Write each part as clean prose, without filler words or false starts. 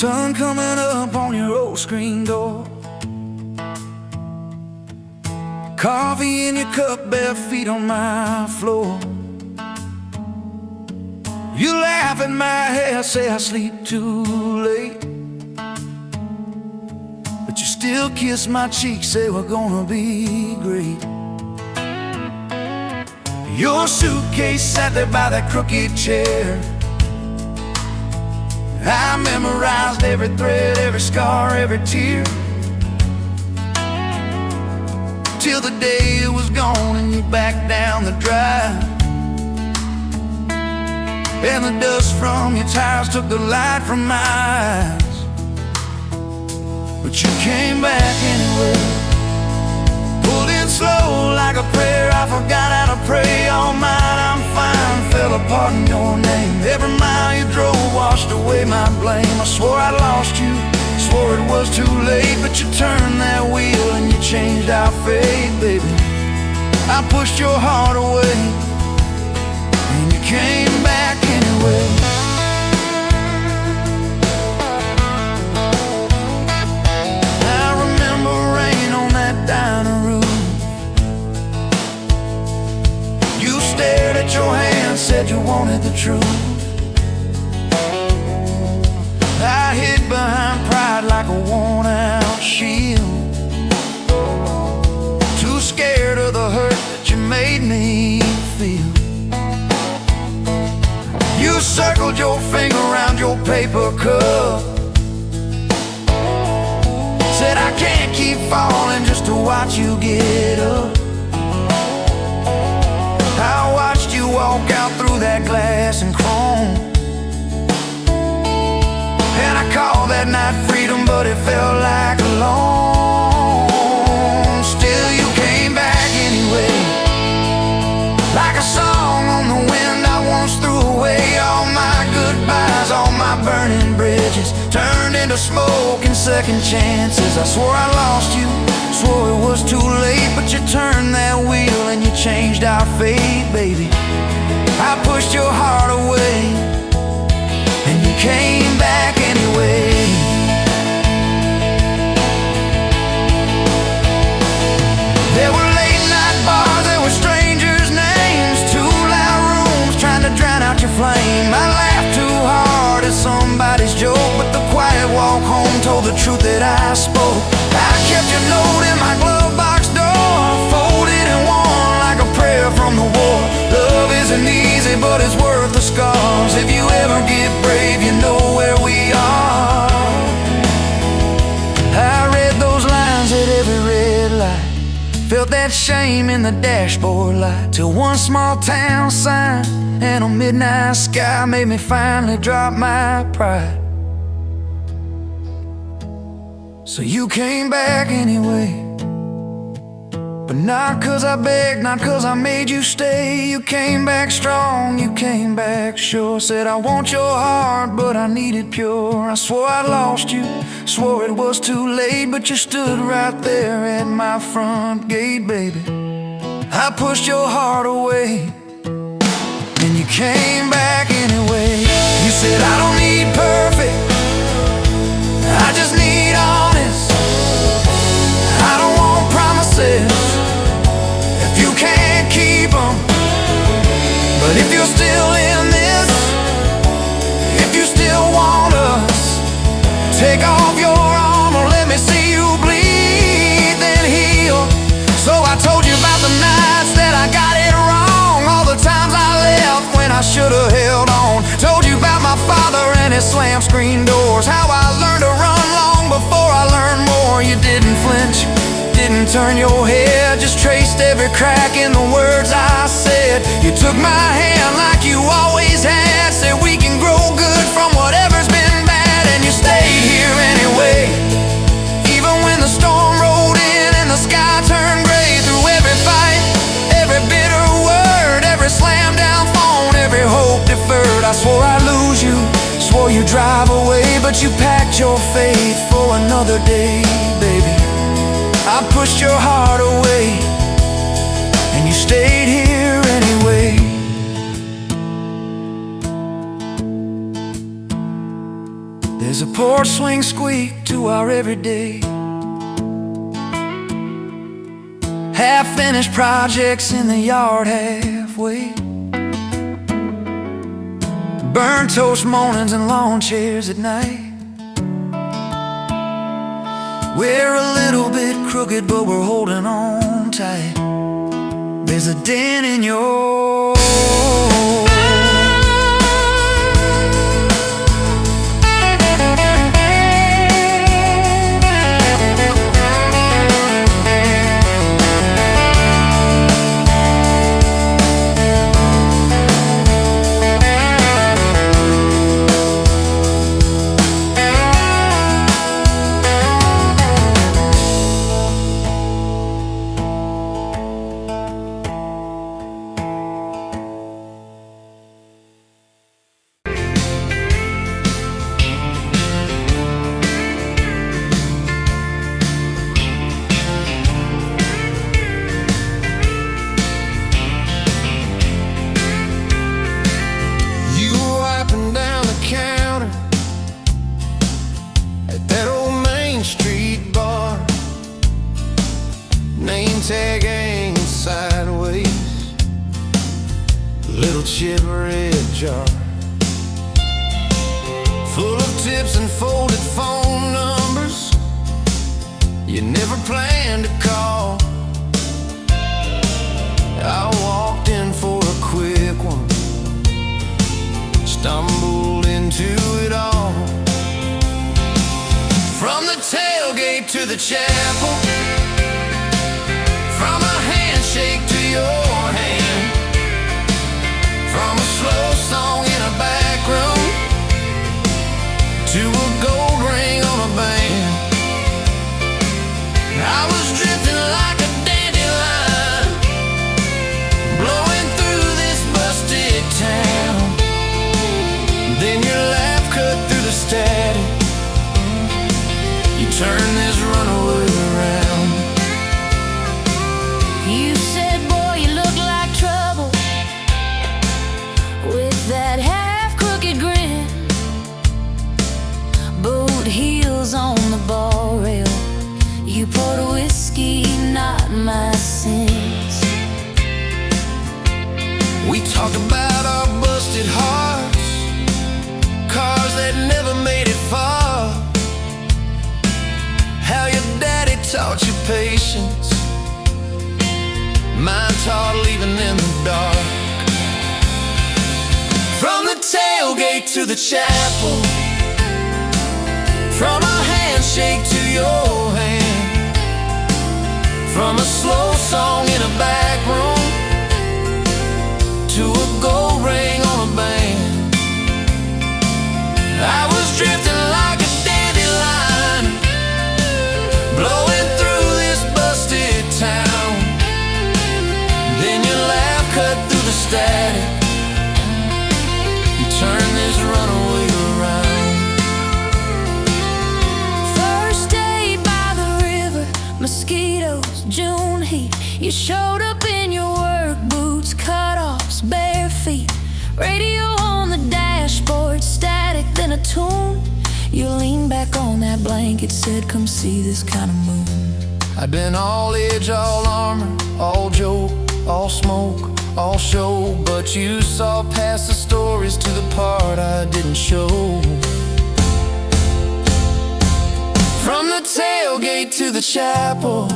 Sun coming up on your old screen door, coffee in your cup, bare feet on my floor. You laugh at my hair, say I sleep too late, but you still kiss my cheek, say we're gonna be great. Your suitcase sat there by that crooked chair. I memorized every thread, every scar, every tear, till the day it was gone and you backed down the drive, and the dust from your tires took the light from my eyes. But you came back anyway, pulled in slow like a prayer. I forgot how to pray. All mine, I'm fine, fell apart in your name. Every mile you drove washed away my blame. I swore I'd lost you, swore it was too late, but you turned that wheel and you changed our fate, baby. I pushed your heart away and you came back anyway. I remember rain on that dining room. You stared at your hand, said you wanted the truth. I hid behind pride like a worn-out shield, too scared of the hurt that you made me feel. You circled your finger around your paper cup, said I can't keep falling just to watch you get up. I watched you walk out through that glass and chrome, and I called that night freedom, but it felt like alone. Still you came back anyway, like a song on the wind. I once threw away all my goodbyes, all my burning bridges turned into smoke and second chances. I swore I lost you, swore it was too late, but you turned that wheel and you changed our fate, baby. I pushed your heart away and you came back anyway. There were late night bars, there were strangers' names, too loud rooms trying to drown out your flame. I laughed too hard at somebody's joke, but the quiet walk home told the truth that I spoke. I kept your note in my glove box door, folded and worn like a prayer from the war. Love isn't easy, but it's worth the scars. If you ever get brave, you know where we are. I read those lines at every red light, felt that shame in the dashboard light, till one small town sign and a midnight sky made me finally drop my pride. So you came back anyway, but not 'cause I begged, not 'cause I made you stay. You came back strong, you came back sure. Said I want your heart, but I need it pure. I swore I lost you, swore it was too late, but you stood right there at my front gate, baby. I pushed your heart away and you came back anyway. You said I don't need perfect, I just need honest. I don't want promises if you can't keep them. But if you're still in this, if you still want us, take off your armor, let me see you bleed, then heal. So I told you about the nights that I got it wrong, all the times I left when I should've held on. Told you about my father and his slammed screen doors, how I learned to run long before I learned more. You didn't flinch, didn't turn your head, just traced every crack in the words I said. You took my hand like you always had, said we can grow good from whatever's been bad, and you stayed here anyway. Even when the storm rolled in and the sky turned gray, through every fight, every bitter word, every slam down phone, every hope deferred. I swore I'd lose you, swore you'd drive away, but you packed your faith for another day, baby. I pushed your heart away and you stayed here anyway. There's There's a porch swing squeak to our everyday. Half-finished projects in the yard halfway. Burnt toast mornings and lawn chairs at night. We're a little bit crooked, but we're holding on tight. There's a dent in your tag hanging sideways, little chip red jar full of tips and folded phone numbers you never planned to call. I walked in for a quick one, stumbled into it all. From the tailgate to the chapel, from a handshake to your hand, from a slow song in a back room to a gold ring on a band. I was drifting like a dandelion, blowing through this busted town. Then your laugh cut through the static. You turned this runaway around. You said, boy, you look like trouble, with that half-crooked grin, boot heels on the bar rail. You poured whiskey, not my sins. We talked about our busted hearts, cars that never made it far, how your daddy taught you patience, mine taught leaving in the dark. From the tailgate to the chapel, from a handshake to your hand, from a slow song in a back room to a gold ring on a band. I was drifting like a dandelion, blowing through this busted town. Then your laugh cut through the static. You turned this runaway around. First day by the river, mosquitoes, June heat. You showed up in your work boots, cutoffs, bare feet. Radio on the dashboard, static, then a tune. You leaned back on that blanket, said, come see this kind of moon. I'd been all edge, all armor, all joke, all smoke, all show, but you saw past the stories to the part I didn't show. From the tailgate to the chapel,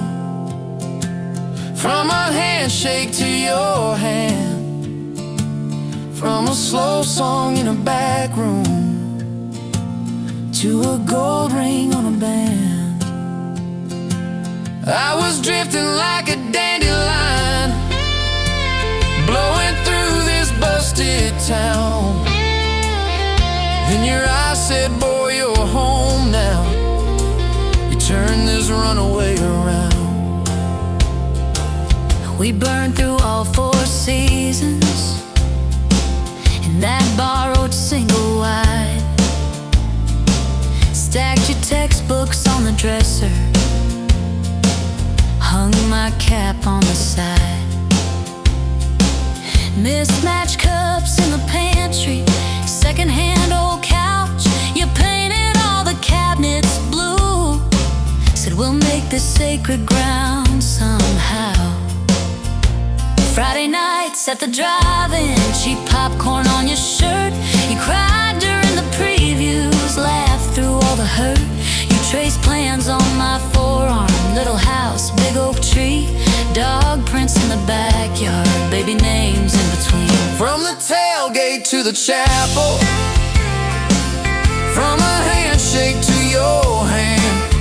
from a handshake to your hand, from a slow song in a back room to a gold ring on a band. I was drifting like a dandelion, blowing through this busted town. Then your eyes said, boy, you're home now. You turned this runaway around. We burned through all 4 seasons in that borrowed single wide. Stacked your textbooks on the dresser, hung my cap on the side. Mismatched cups in the pantry, secondhand old couch. You painted all we'll make this sacred ground somehow. Friday nights at the drive-in, cheap popcorn on your shirt. You cried during the previews, laughed through all the hurt. You traced plans on my forearm, little house, big oak tree, dog prints in the backyard, baby names in between. From the tailgate to the chapel, from a handshake to your hand,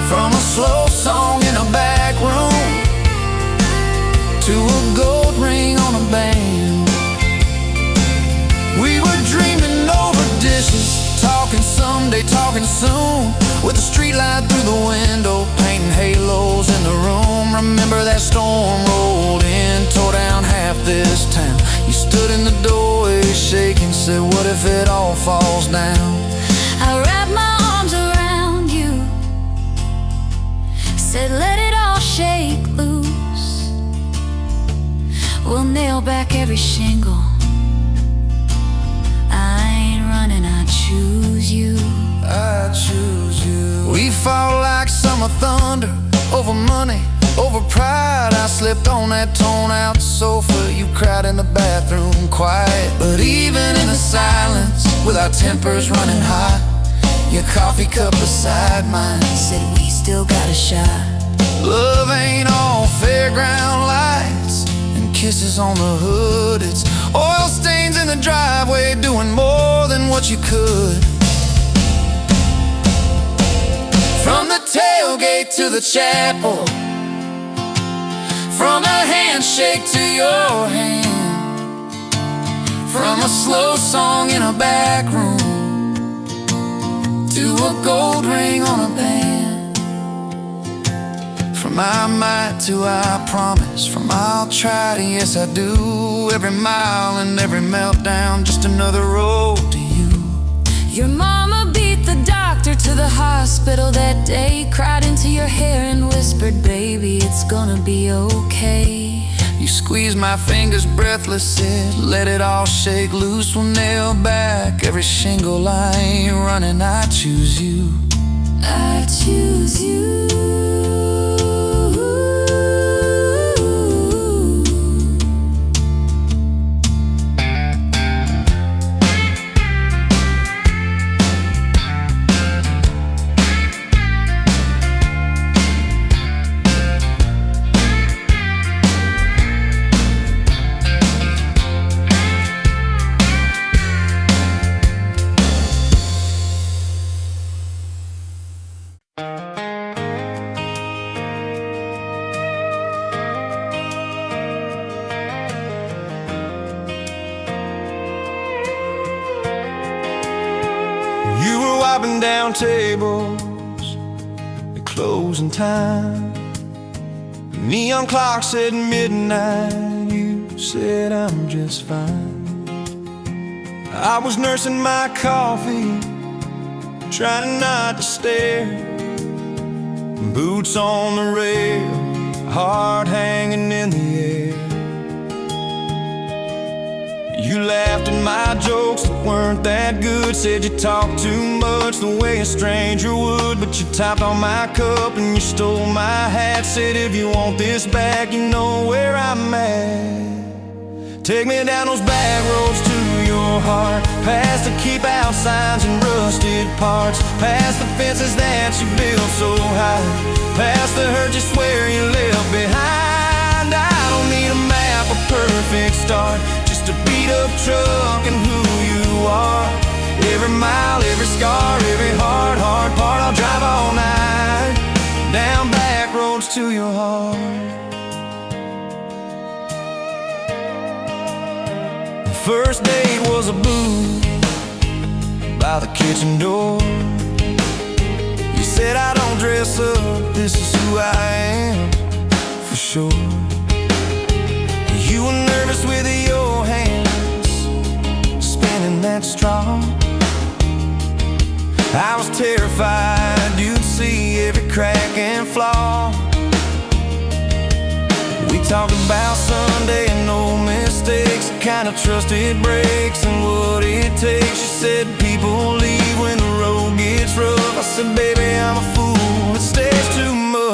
from a slow song in a back room to a gold ring on a band. We were dreaming over dishes, talking someday, talking soon, with the street light through the window, painting halos in the room. Remember that storm rolled in, tore down half this town. You stood in the doorway shaking, said, what if it all falls down? I wrapped my arms around you, said let it all shake loose. We'll nail back every shingle. I ain't running, I choose you. I choose you. We fought like summer thunder, over money, over pride. I slept on that torn-out sofa, you cried in the bathroom quiet. But even in the silence, with our tempers running hot, your coffee cup beside mine said we still got a shot. Love ain't all fairground lights and kisses on the hood. It's oil stains in the driveway, doing more than what you could. From the tailgate to the chapel, from a handshake to your hand, from a slow song in a back room to a gold ring on a band. From I might to I promise, from I'll try to yes I do. Every mile and every meltdown, just another road to you. Your mama beat the doctor to the hospital that day, cried into your hair and whispered, baby, it's gonna be okay. You squeezed my fingers breathless, said, let it all shake loose. We'll nail back every shingle. I ain't running, I choose you. I choose you. You were wiping down tables at closing time. The neon clock said midnight. You said I'm just fine. I was nursing my coffee, trying not to stare. Boots on the rail, heart hanging in the air. You laughed at my jokes that weren't that good, said you talked too much the way a stranger would. But you topped on my cup and you stole my hat, said if you want this back, you know where I'm at. Take me down those back roads to your heart, past the keep out signs and rusted parts, past the fences that you built so high, past the hurt you swear you left behind. I don't need a map, a perfect start, just a beat up truck and who you are. Every mile, every scar, every hard part, I'll drive all night down back roads to your heart. The first date was a booth by the kitchen door. You said I don't dress up, this is who I am for sure. You were nervous with your hands spinning that straw. I was terrified you'd see every crack and flaw. We talked about Sunday and no mistakes, the kind of trust it breaks and what it takes. You said people leave when the road gets rough. I said, baby, I'm a fool,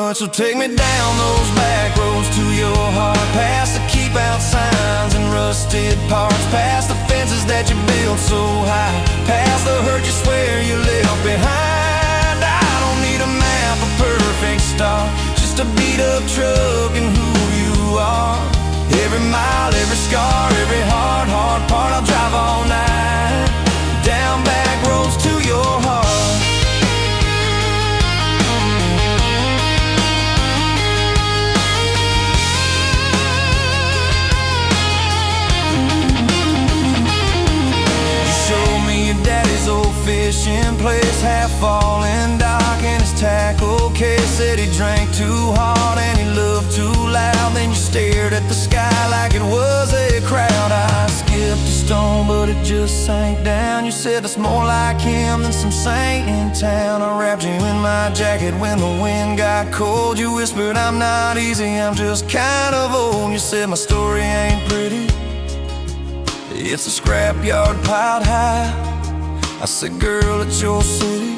joy. So take me down those back roads to your heart, past the keep out signs and rusted parts, past the fences that you built so high, past the hurt you swear you left behind. I don't need a map, a perfect start, just a beat up truck and who you are. Every mile, every scar, every hard part, I'll drive all night down back roads to your heart. You showed me your daddy's old fishing place, half fallen dock and his tackle case. Said he drank too hard and he loved too loud. Then you stared at the sky like it was a crowd. I skipped a stone but it just sank down. You said it's more like him than some saint in town. I wrapped you in my jacket when the wind got cold. You whispered I'm not easy, I'm just kind of old. You said my story ain't pretty, it's a scrapyard piled high. I said girl, it's your city,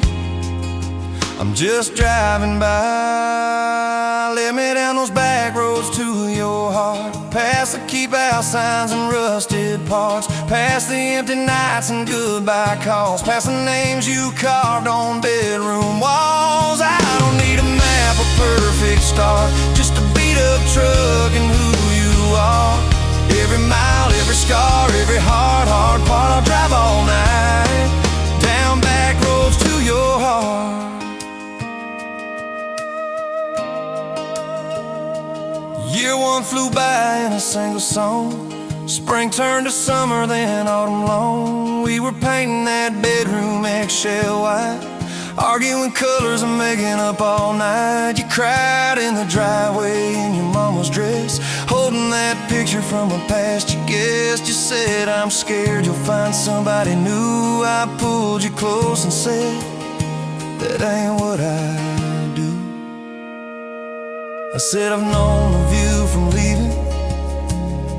I'm just driving by. Let me down those back roads to your heart, past the keep out signs and rusted parts, past the empty nights and goodbye calls, past the names you carved on bedroom walls. I don't need a map, a perfect start, just a beat up truck and who you are. Every mile, every scar, every hard part, I'll drive all night down back roads to your heart. Year one flew by in a single song. Spring turned to summer, then autumn long. We were painting that bedroom eggshell white, arguing colors and making up all night. You cried in the driveway in your mama's dress, holding that picture from a past you guessed. You said I'm scared you'll find somebody new. I pulled you close and said that ain't what I do. I said I've known of you from leaving,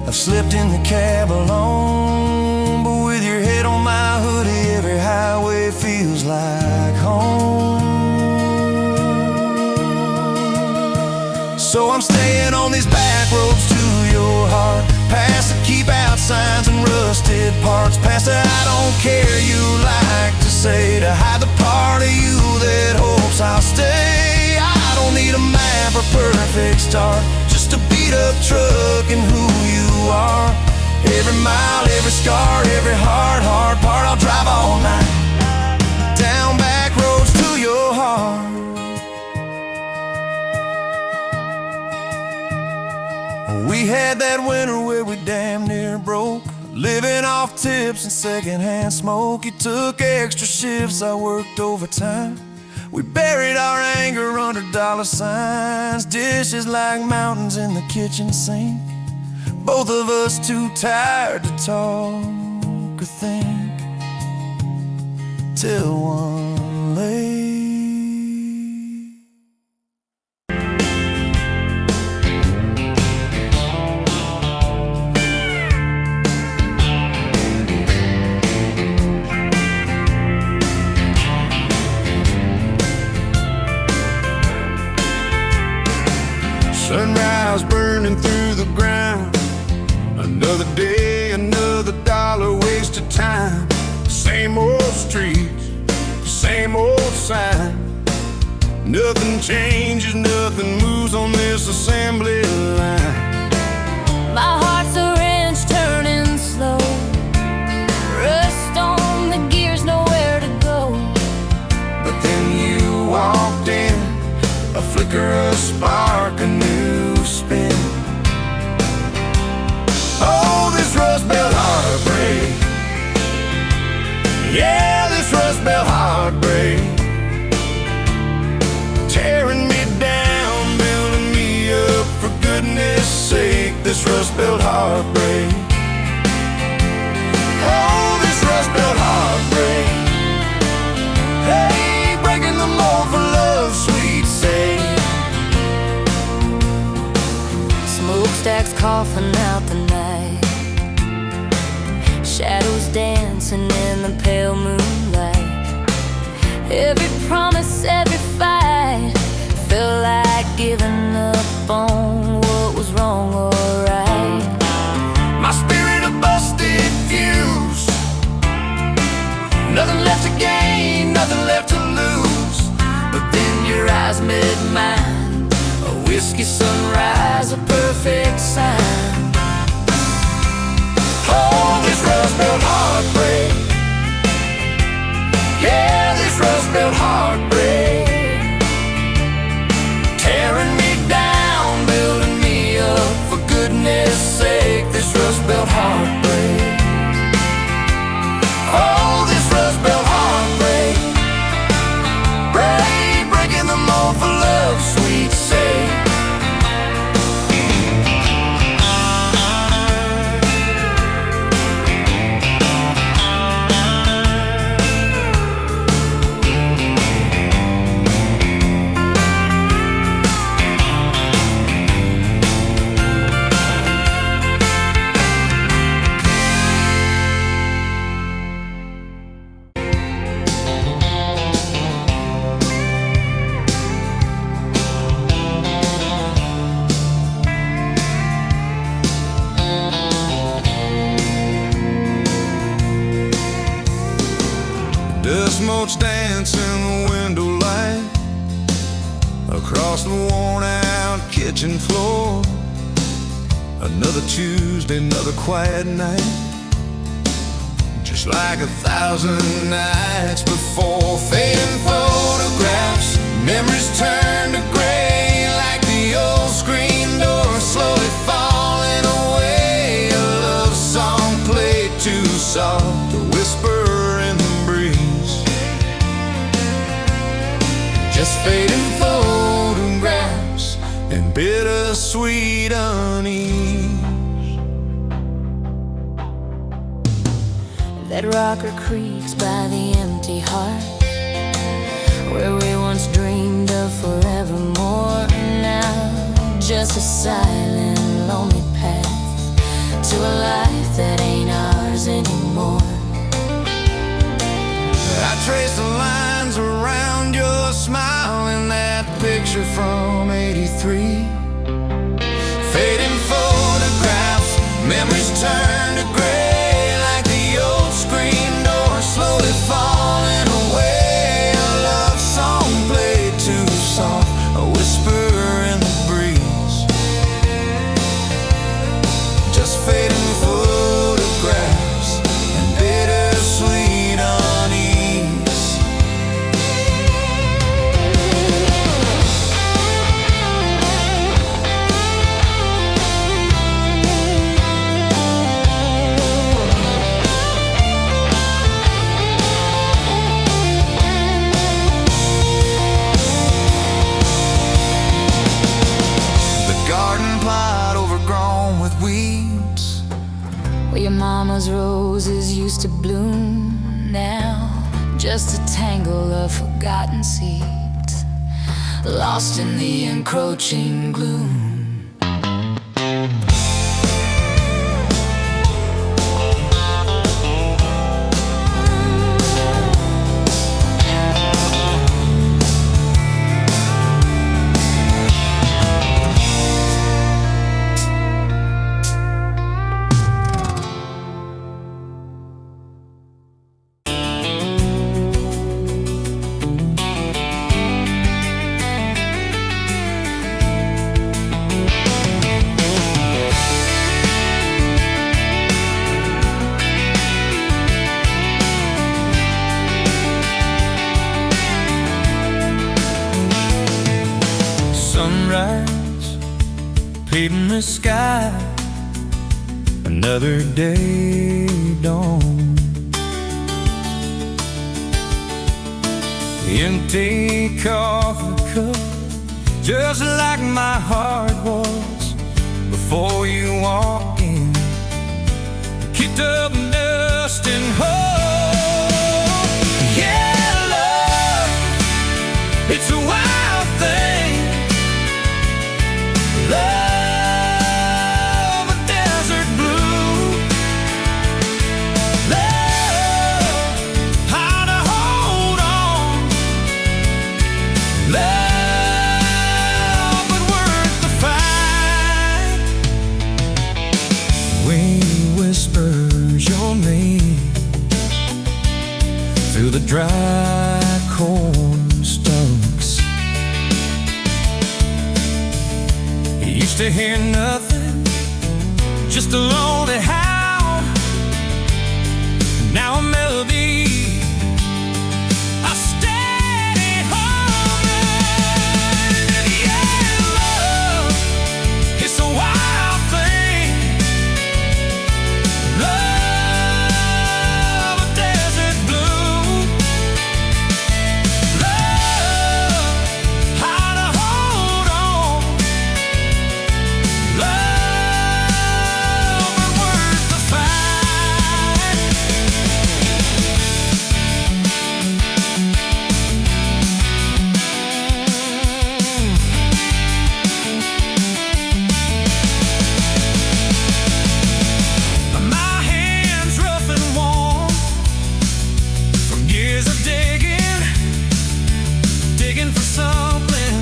I've slept in the cab alone, but with your head on my hoodie, every highway feels like home. So I'm staying on these back roads to your heart, past the keep out signs and rusted parts, past the I don't care you like to say, to hide the part of you that hopes I'll stay. I don't need a map or perfect start, just a beat up truck and who you are. Every mile, every scar, every hard part, I'll drive all night down back roads to your heart. We had that winter where we damn near broke, living off tips and secondhand smoke. You took extra shifts, I worked overtime. We buried our anger under dollar signs, dishes like mountains in the kitchen sink, both of us too tired to talk or think, till one late. Sunrise burning through the ground, another day, another dollar wasted time. Same old streets, same old sign. Nothing changes, nothing moves on this assembly line. My heart's a wrench turning slow, rust on the gears, nowhere to go. But then you walked in, a flicker, a spark, a new spin. Oh, this rust belt heartbreak, yeah, this rust belt heartbreak, tearing me down, building me up, for goodness sake, this rust belt heartbreak. Oh, this rust belt heartbreak, hey, breaking the mold for love's sweet sake. Smokestacks coughing out the night, shadows dancing in the pale moonlight. Every promise, every fight felt like made mine. A whiskey sunrise, a perfect sign. Oh, this rust-belt heartbreak. Yeah, this rust-belt heartbreak. Tearing me down, building me up. For goodness sake, this rust-belt heartbreak. Oh, this rust-belt heartbreak. Breaking the mold for love's sweet sake. Dust motes dance in the window light across the worn-out kitchen floor. Another Tuesday, another quiet night, just like 1,000 nights before. Fading photographs, memories turn to gray, like the old screen door slowly falling away. A love song played too soft to whisper in the breeze. Just fading photographs and bittersweet unease. That rocker creaks by the empty heart, where we once dreamed of forevermore. Now just a silent, lonely path to a life that ain't ours anymore. I trace the lines around your smile in that picture from '83. Fading photographs, memories turn to gray, like the old screen door slowly falling away. A love song played too soft, a whisper in the breeze. Just fading photographs and bittersweet unease. Garden plot overgrown with weeds, Where your mama's roses used to bloom, now just a tangle of forgotten seeds, lost in the encroaching gloom. Sunrise, painting the sky, another day dawn. Empty coffee cup, just like my heart was before you walked in. Kicked up dust and hope. Yeah, love, it's a wild thing. Love, a desert blue. Love, how to hold on. Love, but worth the fight. When he whispers your name, used to hear nothing, just a lonely howl. Now a melody, a steady humming. And yeah, love, it's a wild thing. Love, a desert blue. Love, how to hold on. Love, but worth the fight. My hands rough and warm from years of digging for something.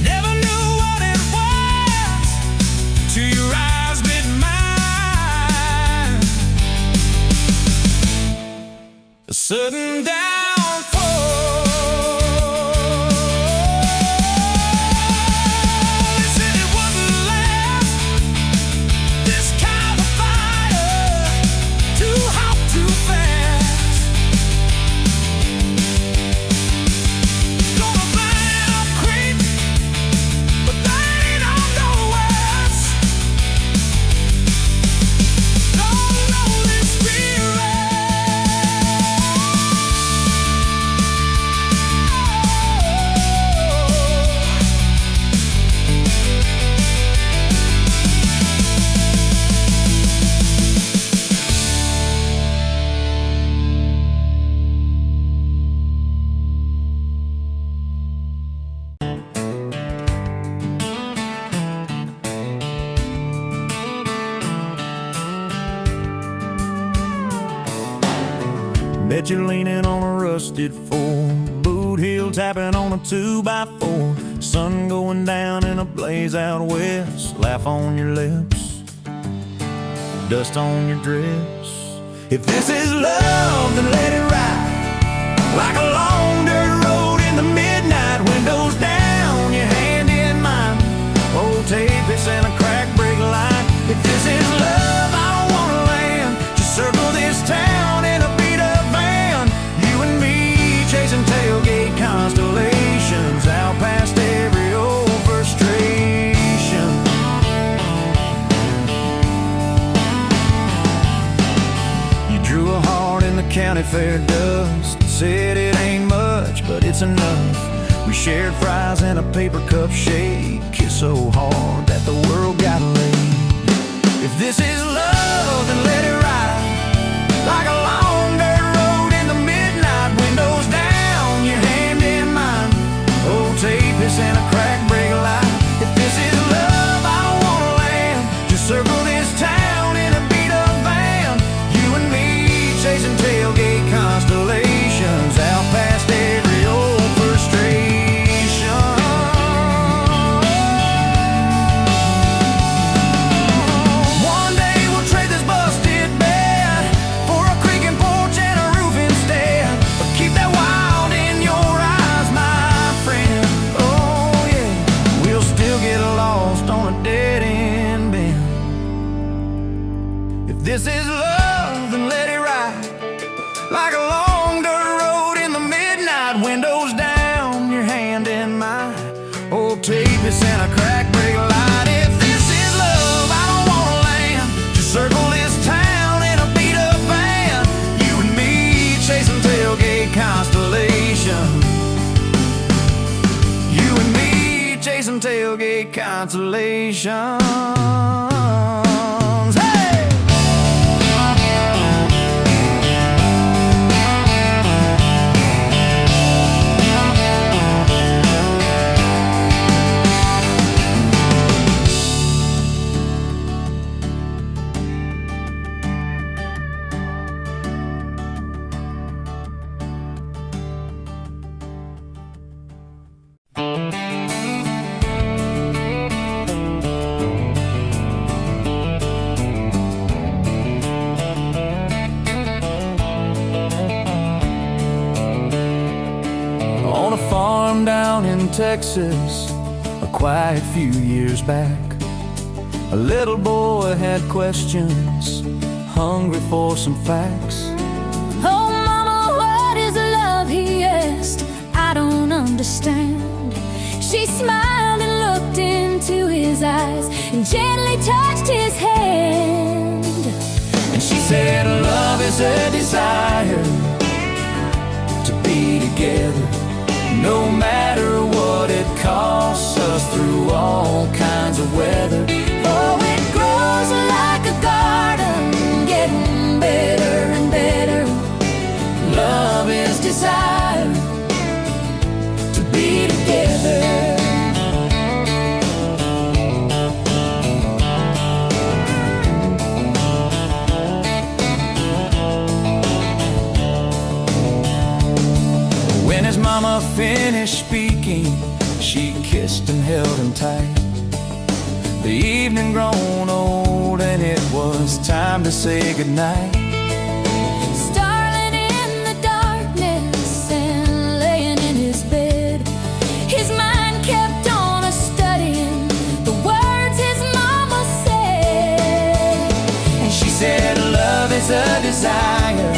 Never knew what it was till your eyes met mine. A sudden downfall. They said it wouldn't last. This kind of fire, too hot, too fast. Gonna burn up quick, but that ain't on the west. Don't know this Bet you're leaning on a rusted Ford, boot heel tapping on a 2x4. Sun going down in a blaze out west. Laugh on your lips, dust on your dress. If this is love, then let it ride like a long dirt road in the midnight. Windows down, your hand in mine. Old tape, it's in a crack brake light. If this is love, I don't wanna land. Just circle this town in a beat up van. You and me chasing tailgate constellations out past every old frustration. You drew a heart in the county fair dust. Said it ain't much, but it's enough. We shared fries in a paper cup shake. Kissed so hard that the world got laid. If this is love, then let it ride like a long dirt road in the midnight. Windows down, your hand in mine. Old tape, it's in a crack brake light. If this is love, I don't wanna land. Just circle this town in a beat up van. You and me chasing tailgate constellations out past every old frustration. One day we'll trade this busted bed for a creaking porch and a roof instead. But keep that wild in your eyes, my friend. Oh yeah, we'll still get lost on a dead end bend. If this is love, then let it ride like a long dirt road in the midnight. Windows down, your hand in mine. Old tape, it's in a crack brake light. If this is love, I don't wanna land. Just circle this town in a beat up van. You and me chasing tailgate constellation. You and me chasing tailgate constellations. Hey! farm down in Texas a quiet few years back. A little boy had questions, hungry for some facts. Oh, Mama, what is love? He asked. I don't understand. She smiled and looked into his eyes and gently touched his hand. And she said, love is a desire to be together, no matter what it costs us, through all kinds of weather. Oh, it grows like a garden, getting better and better. Love is desire to be together. When his mama finished speaking, she kissed and held him tight. The evening grown old and it was time to say goodnight. Starling in the darkness and laying in his bed, his mind kept on a-studying the words his mama said. And she said, love is a desire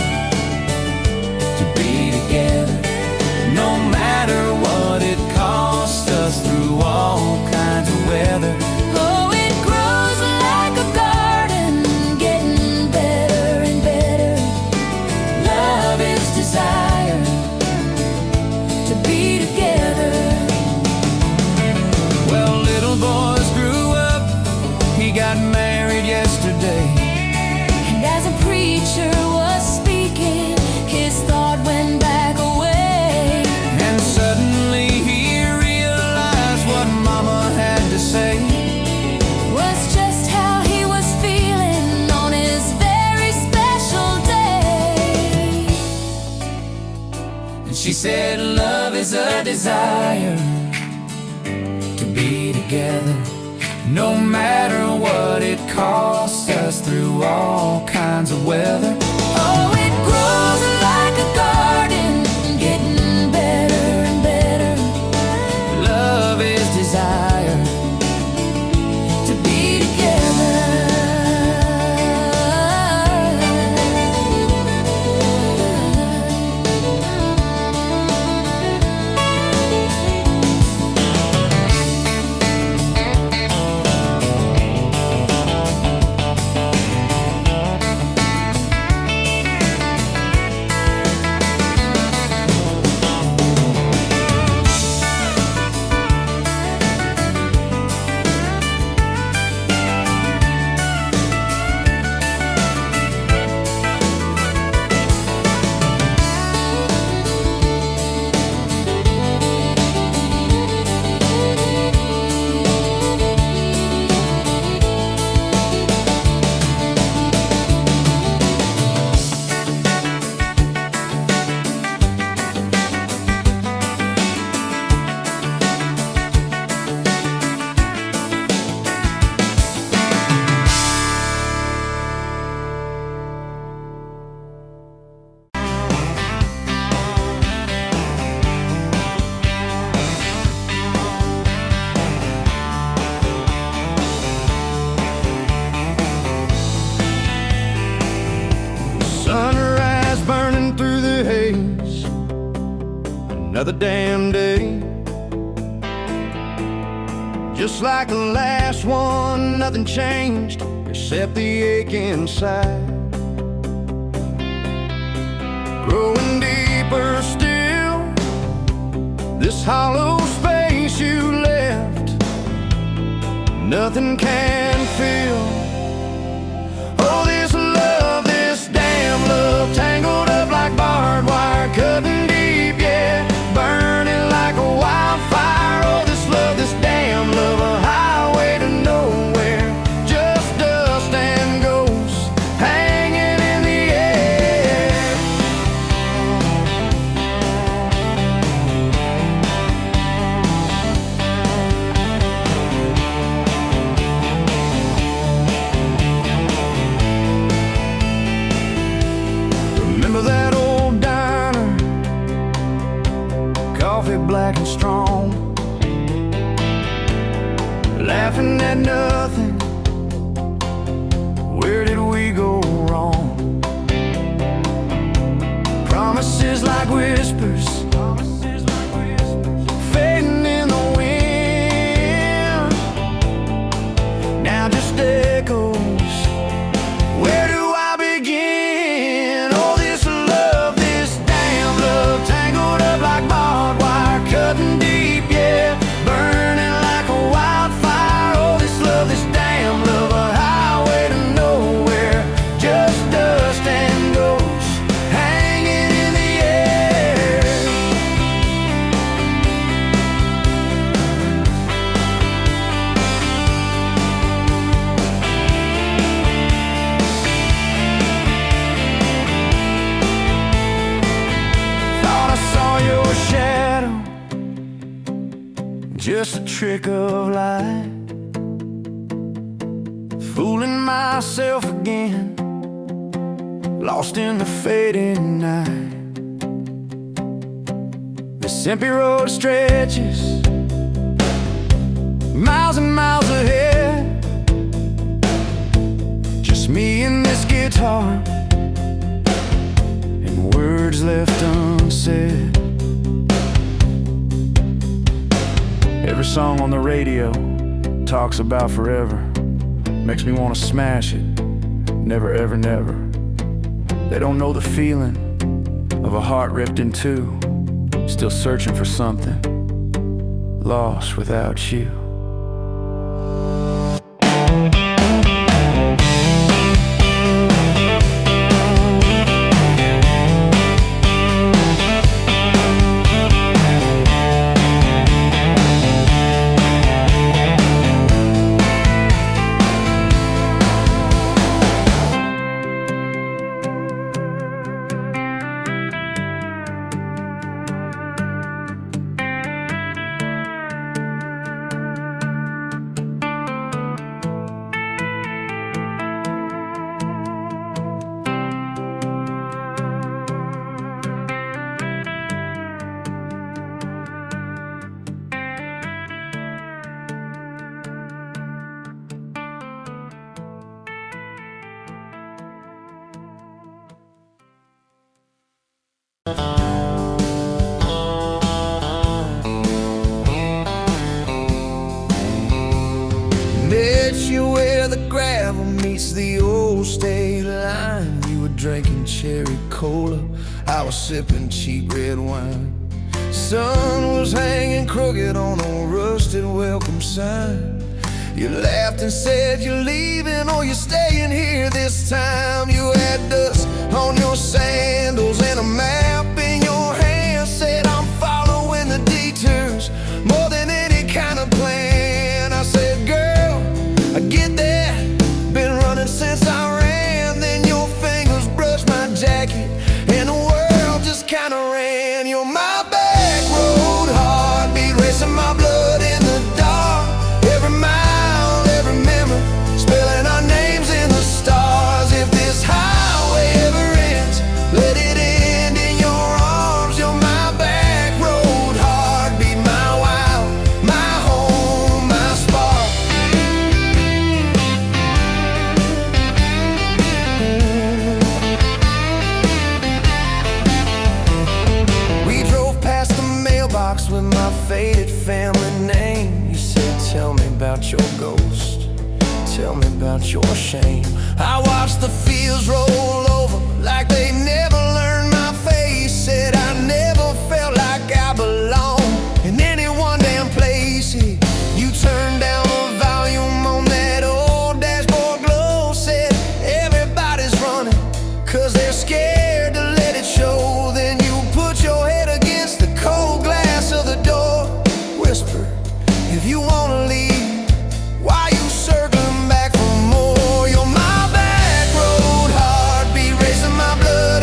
to be together, no matter what it costs us, through all kinds of weather. Oh, it grows like a garden, getting better and better. Love is desire To be together. Well, little boys grew up, he got married yesterday. And as a preacher was speaking, his thought went back away. And suddenly he realized what Mama had to say. Was just how he was feeling on his very special day. And she said, love is a desire to be together, no matter what it costs us, through all kinds of weather. Oh, it grows like a garden, getting better and better. Love is desire To be together. Sunrise burning through the haze, another damn day. Just like the last one, nothing changed except the ache inside. Growing deeper still, this hollow space you left, nothing can fill. Oh, this love, this damn love, tangled up like barbed wire, cutting deep, yeah, burning like a wildfire. Oh, this love, this damn love, a highway to nowhere, just dust and ghosts hanging in the air. coffee black and strong, laughing at nothing. Where did we go wrong? Promises like whispers, fading in the wind. Now just echoes. Where do I begin? Oh, this love, this damn love, tangled up like barbed wire, cutting deep, yeah, burning like a wildfire. Oh, this love, this damn love, a highway to nowhere, just dust and ghosts hanging in the air. Thought I saw your shadow, just a trick of light, fooling myself again, lost in the fading night. This empty road stretches miles and miles ahead, just me and this guitar, and words left unsaid. Every song on the radio talks about forever, makes me want to smash it. Never, ever, never. They don't know the feeling of a heart ripped in two, still searching for something, lost without you. Met you where the gravel meets the old state line. You were drinking cherry cola, I was sipping cheap red wine. Sun was hanging crooked on a rusted welcome sign. You laughed and said you're leaving or you're staying here this time. You had dust on your sandals and a map in your hand, said I'm following the detours more than any kind of plan. I said, girl, I get that, been running since I ran. Then your fingers brushed my jacket and the world just kinda ran. You're my back road heartbeat, racing my blood in the dark. Every mile, every memory, spelling our names in the stars. If this highway ever ends, let it end in your arms. You're my back road heartbeat, my wild, my home, my spark. We drove past the mailbox with my faded family name. You said, tell me about your ghost, tell me about your shame. I watched the fields roll over like they never learned my face. Said I never felt like I belonged in any one damn place. You turned down the volume on that old dashboard glow. Said everybody's running 'cause they're scared to let it show. Then you put your head against the cold glass of the door, whisper, if you wanna leave, why you circling back for more? You're my back road heartbeat, racing my blood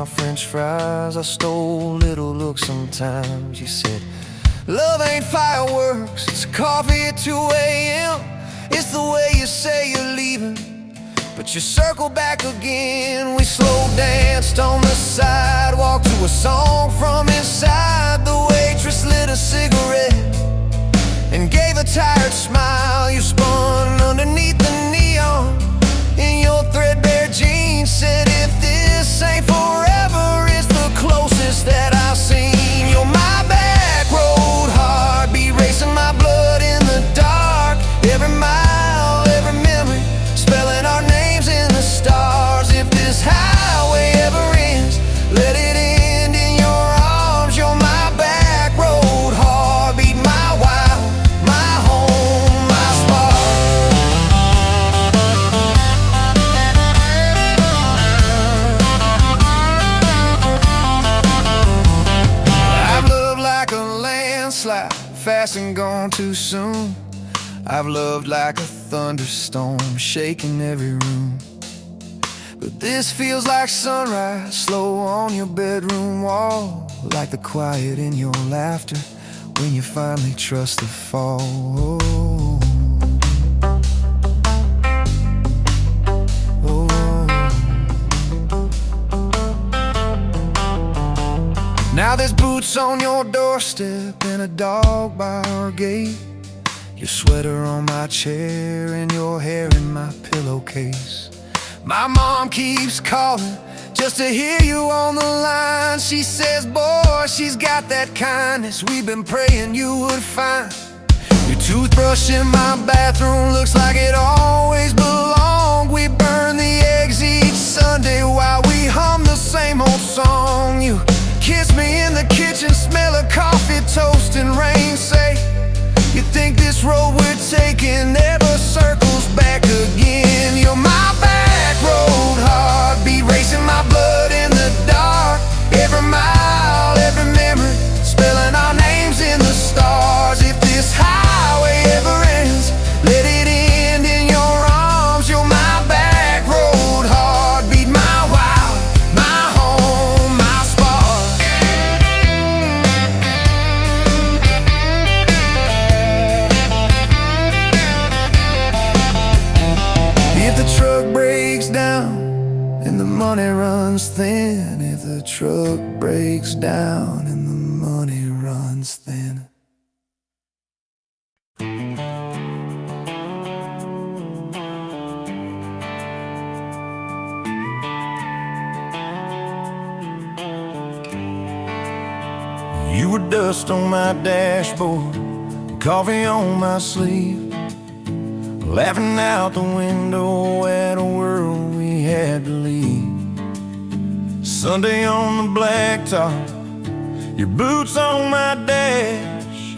my french fries. I stole little looks sometimes. You said, love ain't fireworks, it's coffee at 2 a.m. It's the way you say you're leaving, but you circle back again. We slow danced on the sidewalk to a song from inside. The waitress lit a cigarette and gave a tired smile. You spun underneath the neon in your threadbare jeans. Said, if this ain't forever, it's the closest that I've seen. You're my back road heartbeat, racing my blood in the dark. Every mile, every memory, spelling our names in the stars. If this highway ever ends, let it end in your arms. You're my back road heartbeat, my wild, my home, my spark. I've loved like a landslide, fast and gone too soon. I've loved like a thunderstorm, shaking every room. But this feels like sunrise, slow on your bedroom wall, like the quiet in your laughter when you finally trust the fall. Now there's boots on your doorstep and a dog by our gate. Your sweater on my chair and your hair in my pillowcase. My mom keeps calling just to hear you on the line. She says, boy, she's got that kindness we've been praying you would find. Your toothbrush in my bathroom looks like it always belonged. We burn the eggs each Sunday while we hum the same old song. You kiss me in the kitchen, smell of coffee, toast and rain. Say, you think this road we're taking never circles back again. You're my back road heartbeat, racing my blood in the dark. Every mile, every memory, spelling our names in the stars. If this highway ever ends, let it end in your arms. You're my back road heartbeat, my wild, my home, my spark. If the truck breaks down and the money runs thin, if the truck breaks down and the money runs thin. You were dust on my dashboard, coffee on my sleeve, laughing out the window at a world we had to leave. Sunday on the blacktop, your boots on my dash.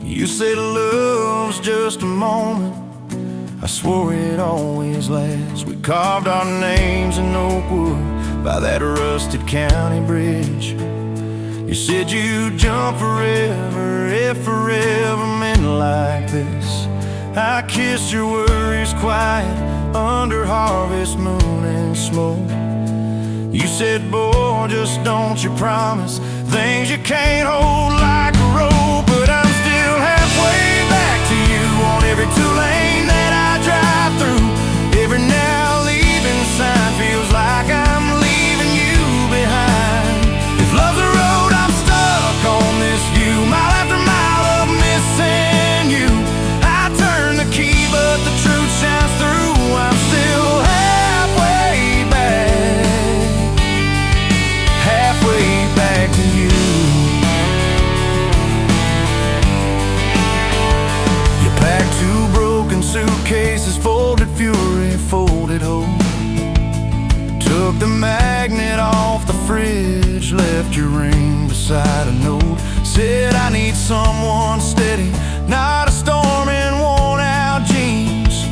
You said love's just a moment, I swore it always lasts. We carved our names in oak wood by that rusted county bridge. You said you'd jump forever if forever meant like this. I kissed your worries quiet under harvest moon and smoke. You said, boy, just don't you promise things you can't hold like a rope. But I'm still halfway back to you on every two-lane that I drive through. Every now leaving sign feels like I'm leaving you behind. If love's a road, I'm stuck on this view, mile after mile of missing you. I turn the key, but the truth shines through. I'm still halfway back to you. You packed 2 broken suitcases, folded fury, folded hope. Took the magnet off the fridge, left your ring beside a note. Said I need someone steady, not a storm in worn out jeans.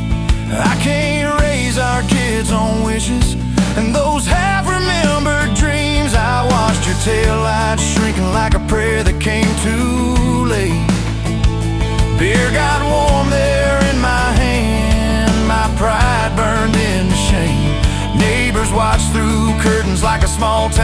I can't raise our kids on wishes and those half-remembered dreams. I watched your taillights shrinking like a prayer that came too late. Beer got warm there in my hand, my pride burned into shame. Neighbors watched through curtains like a small town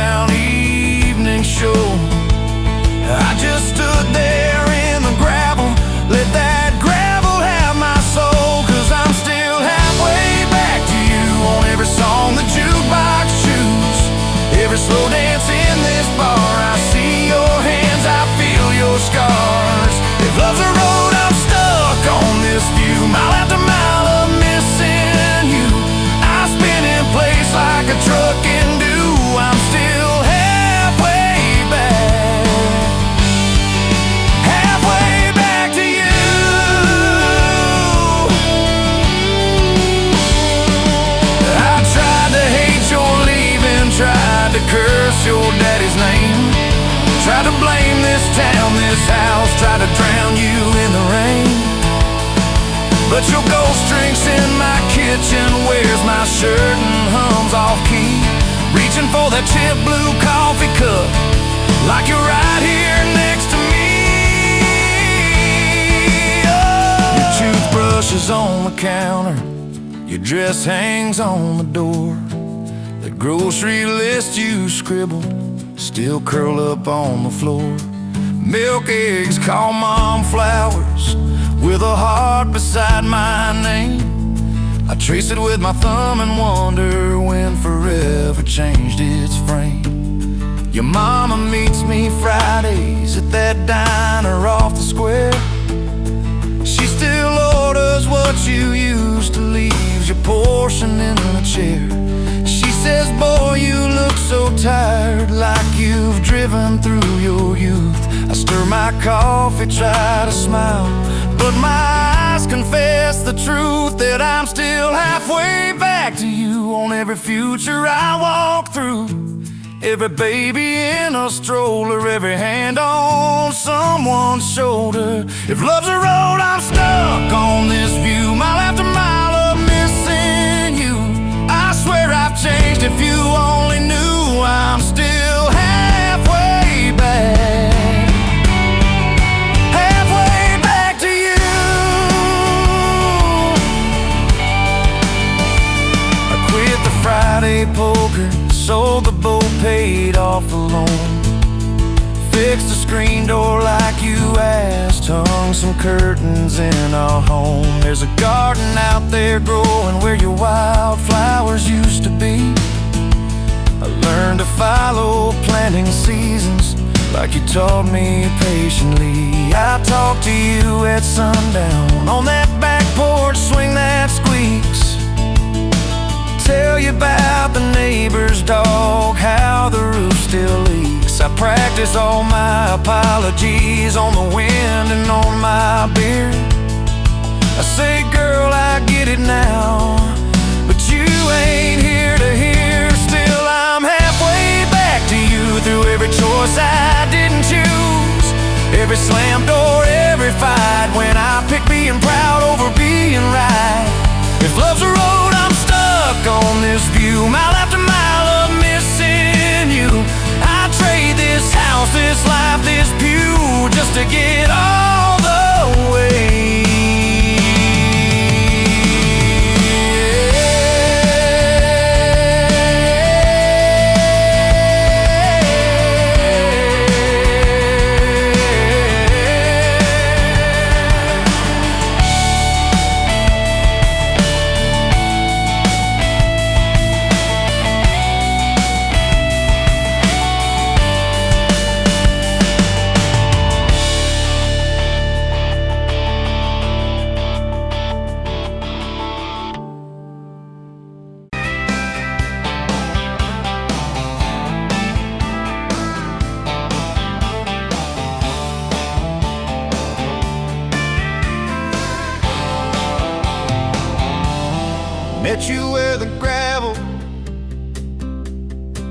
Tried to blame this town, this house, tried to drown you in the rain. But your ghost drinks in my kitchen, wears my shirt and hums off key, reaching for that chip blue coffee cup, like you're right here next to me. Oh. Your toothbrush is on the counter, your dress hangs on the door. The grocery list you scribbled still curl up on the floor. Milk, eggs, call mom flowers, with a heart beside my name. I trace it with my thumb and wonder when forever changed its frame. Your mama meets me Fridays at that diner off the square. She still orders what you used to, leaves your portion in the chair. She says, boy, you look so tired, like you've driven through your youth. I stir my coffee, try to smile, but my eyes confess the truth, that I'm still halfway back to you on every future I walk through. Every baby in a stroller, every hand on someone's shoulder. If love's a road, I'm stuck on this view, mile after mile of missing you. I swear I've changed, if you only knew. I'm still halfway back, halfway back to you. I quit the Friday poker, sold the boat, paid off the loan, fixed the screen door like you asked, hung some curtains in our home. There's a garden out there growing where your wildflowers used to be. I learned to follow planting seasons like you taught me patiently. I talk to you at sundown on that back porch swing that squeaks, tell you about the neighbor's dog, how the roof still leaks. I practice all my apologies on the wind and on my beard. I say, girl, I get it now, but you ain't here to hear. Still, I'm halfway back to you through every choice I didn't choose, every slam door, every fight, when I pick being proud over being right. If love's a road, I'm stuck on this view, mile after mile of missing you. I trade this house, this life, this pew, just to get all the way. Met you where the gravel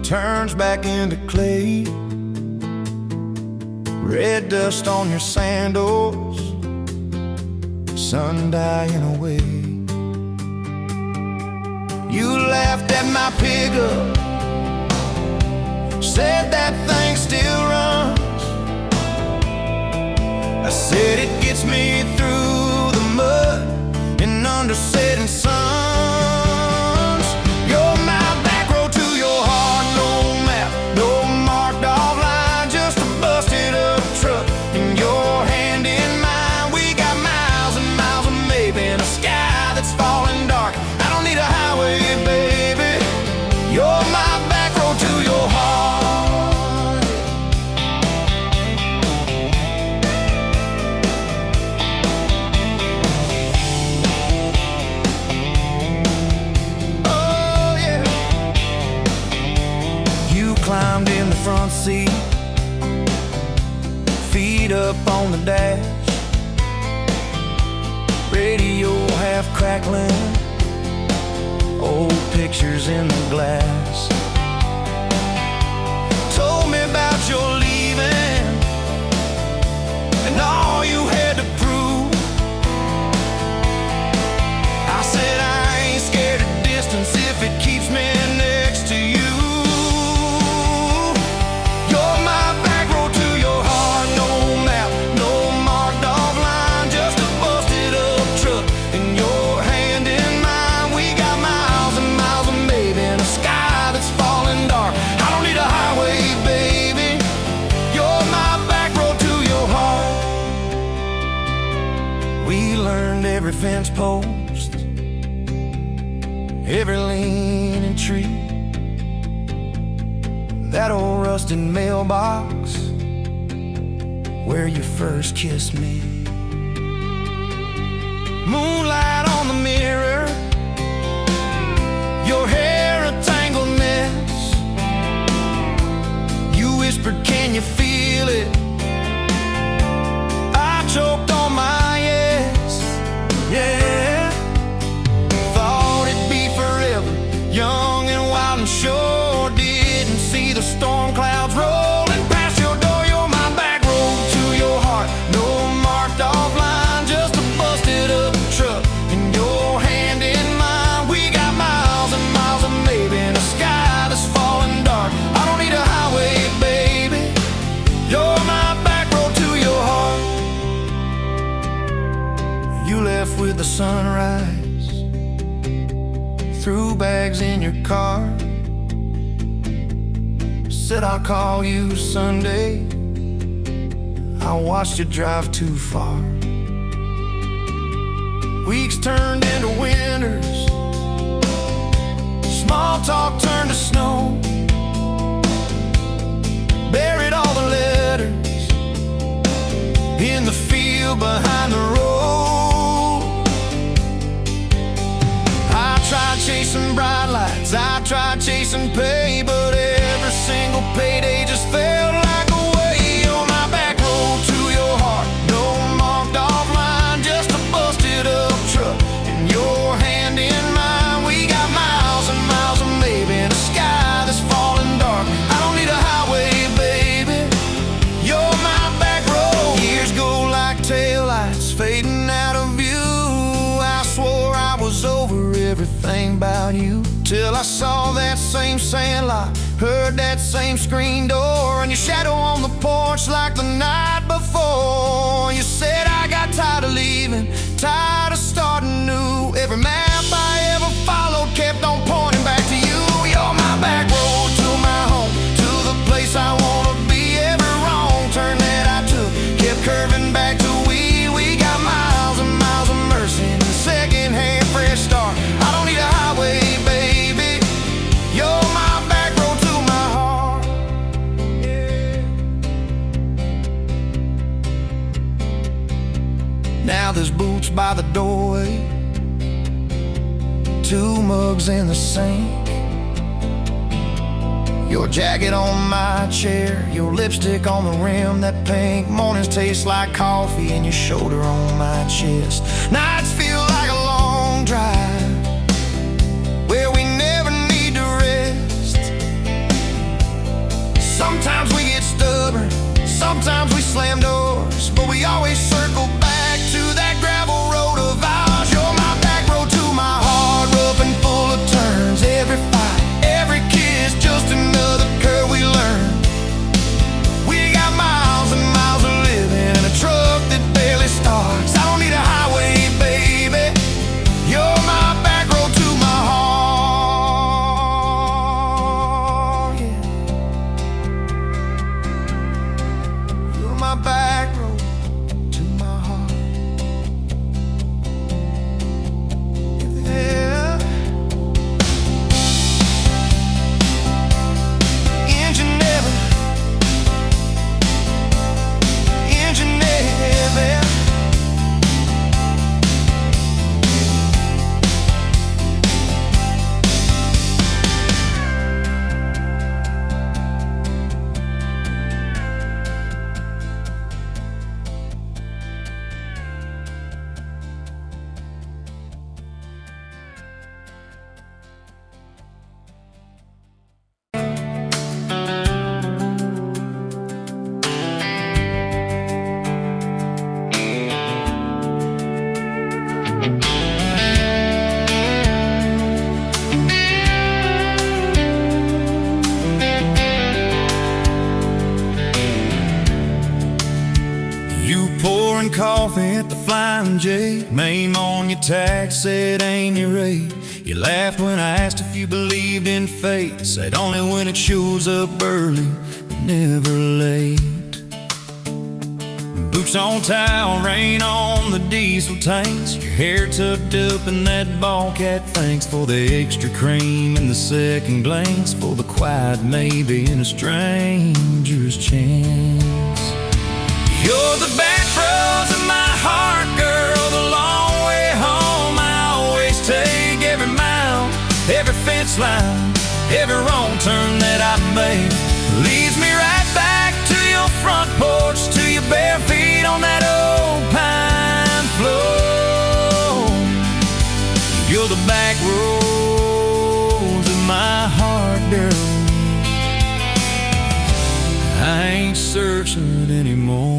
turns back into clay, red dust on your sandals, sun dying away. You laughed at my pickup, said that thing still runs. I said it gets me through the mud and under setting sun. Climbed in the front seat, feet up on the dash, radio half crackling, old pictures in the glass. Told me about your leaving, every fence post, every leaning tree, that old rusted mailbox where you first kissed me. Moonlight on the mirror, your hair a tangled mess. You whispered, can you feel it? I choked on my yes, yeah. Thought it'd be forever, young and wild, and sure didn't see the storm clouds rolling past your door. You're my back road to your heart, no marked off line, just a busted up truck and your hand in mine. We got miles and miles of maybe in a sky that's falling dark. I don't need a highway, baby, you're my back road to your heart. You left with the sunrise, threw bags in your car, said I'll call you Sunday. I watched you drive too far. Weeks turned into winters, small talk turned to snow. Buried all the letters in the field behind the road. I tried chasing bright lights, I tried chasing pay, but every single payday just felt like a way. You're my back road to your heart, no marked off line, just a busted up truck and your hand in mine. We got miles and miles of maybe in a sky that's falling dark. I don't need a highway, baby, you're my back road. Years go like taillights fading out of view. I swore I was over everything about you, till I saw that same sandlot, heard that same screen door, and your shadow on the porch like the night before. You said I got tired of leaving, tired of starting new. Every map I ever followed kept on pointing back to you. You're my back road to my home, to the place I wanna be. Every wrong turn that I took kept curving back to we. We got miles and miles of mercy and a second-hand fresh start. I don't need a highway, baby, you're my back road to my heart, yeah. Now there's boots by the doorway, two mugs in the sink, your jacket on my chair, your lipstick on the rim, that pink. Mornings taste like coffee and your shoulder on my chest. Nights feel like a long drive where we never need to rest. Sometimes we get stubborn, sometimes we slam doors, but we always circle back to that gravel road of ours. You're my back road to my heart, rough and full of turns. Every fight, every kiss, just another curve we learn. We got miles and miles of living in a truck that barely starts. I don't need a highway, baby, you're my back road to my heart, yeah. You're my back road to my heart, yeah. Engine never, engine never. Pouring coffee at the Flying J, name on your tag said Amy Ray. You laughed when I asked if you believed in fate, said only when it shows up early, never late. Boots on towel, rain on the diesel tanks. Your hair tucked up in that ball cat. Thanks for the extra cream and the second glance, for the quiet maybe in a stranger's chance. You're the back roads of my heart, girl, the long way home. I always take every mile, every fence line, every wrong turn that I make leads me right back to your front porch, to your bare feet on that old pine floor. You're the back roads of my heart, girl. I ain't searching anymore.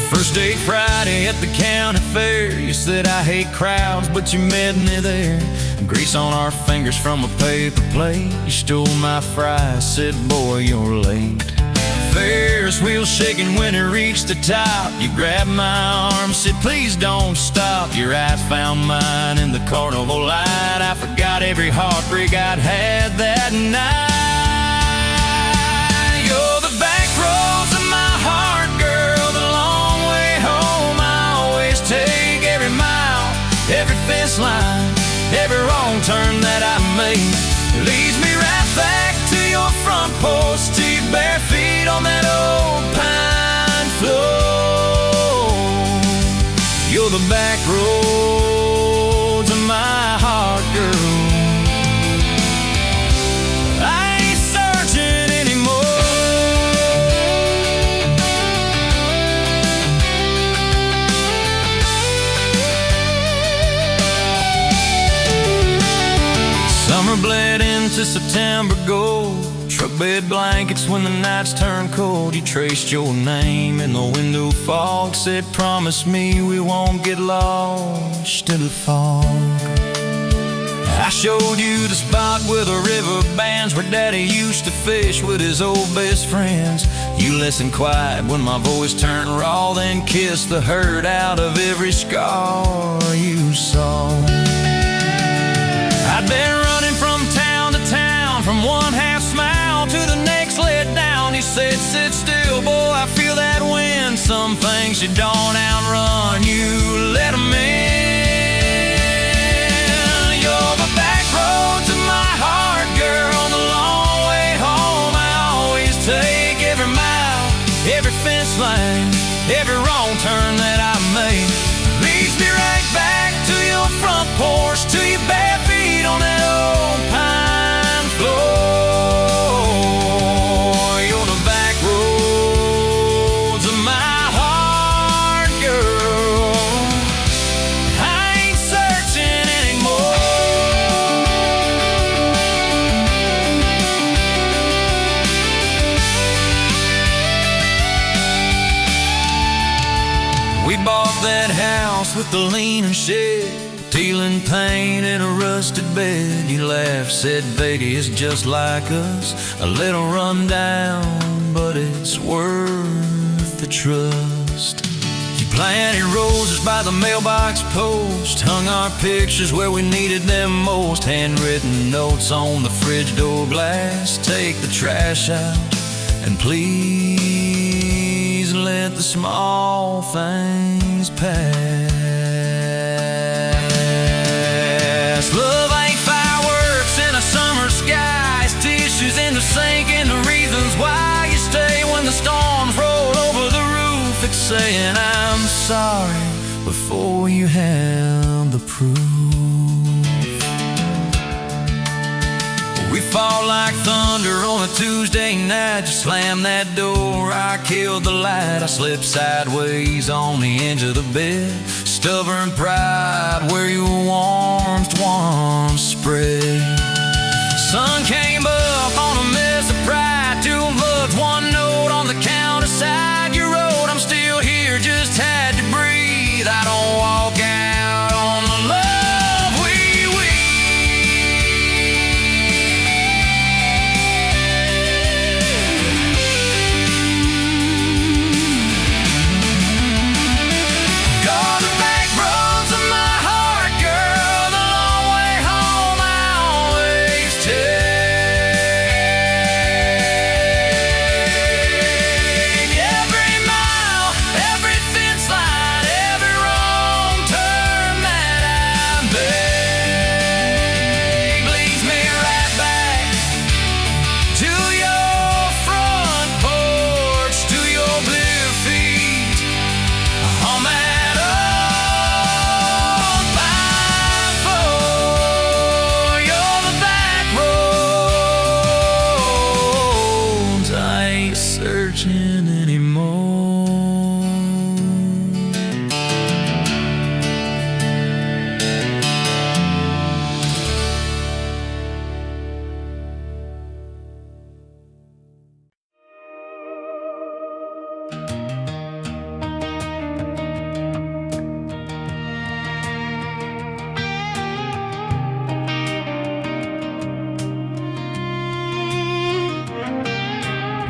First day Friday at the county fair, you said I hate crowds, but you met me there. Grease on our fingers from a paper plate. You stole my fries, said, boy, you're late. Ferris wheel shaking when it reached the top. You grabbed my arm, said, please don't stop. Your eyes found mine in the carnival light. I forgot every heartbreak I'd had that night. You're the back roads of my heart, girl, the long way home. I always take every mile, every fence line, every wrong turn that I make leads me right back to your front porch, to your bare feet on that old pine floor. You're the back roads of my heart, girl. I ain't searching anymore. Summer bled into September gold. Truck bed blankets when the nights turn cold. You traced your name in the window fog, said promise me we won't get lost in the fog. I showed you the spot where the river bands, where Daddy used to fish with his old best friends. You listened quiet when my voice turned raw, then kissed the hurt out of every scar you saw. I'd been running from town to town, from one half smile to the next let down. You said, sit still, boy, I feel that wind. Some things you don't outrun, you let them in. You're the back roads of my heart, girl, the long way home. I always take every mile, every fence line, every wrong turn that I make leads me right back to your front porch, to your bare feet on that old pine floor. You're the back roads of my heart, girl. I ain't searching anymore. We bought that house with the leaning shed, peeling paint in a rusted bed. You laughed, said Vegas is just like us, a little run down, but it's worth the trust. You planted roses by the mailbox post, hung our pictures where we needed them most, handwritten notes on the fridge door glass. Take the trash out and please let the small things pass. Love ain't fireworks in a summer sky, it's tissues in the sink and the reasons why you stay when the storms roll over the roof. It's saying I'm sorry before you have the proof. We fall like thunder on a Tuesday night. You slam that door, I killed the light. I slipped sideways on the edge of the bed. Stubborn pride where your warmth once spread. Sun came up on a mess of pride. 2 bucks, 1 note on the counter side. You wrote, I'm still here, just had to breathe. I don't walk out on the love we Go the back roads of my heart, girl, the long way home I always take. searching anymore.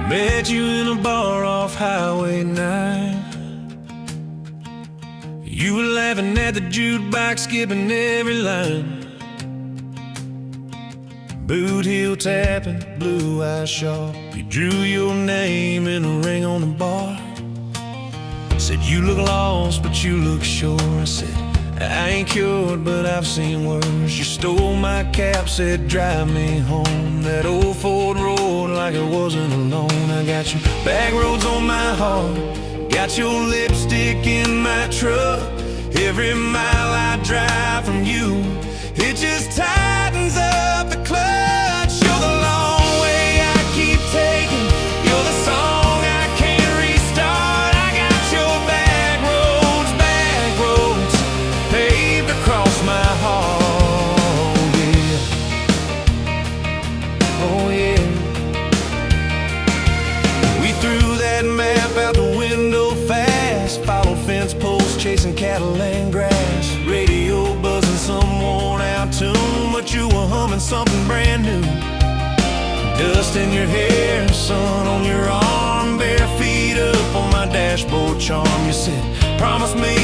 Met you in a bar off Highway 9. You were laughing at the jukebox, skipping every line. Boot heel tapping, blue eyes sharp. You drew your name in a ring on the bar. Said you look lost, but you look sure. I said, I ain't cured, but I've seen worse. You stole my cap, said drive me home. That old Ford road like it wasn't alone. I got you back roads on my heart. Got your lipstick in my truck. Every mile I drive from you, it just tightens up the clutch. You're the long way I keep taking. You're the song I can't restart. I got your back roads paved across my heart. Yeah. Oh yeah. We threw that map out the window fast. Followed fence posts, chasing cattle and grass. Radio buzzing some worn out tune, but you were humming something brand new. Dust in your hair, sun on your arm, bare feet up on my dashboard charm. You said, promise me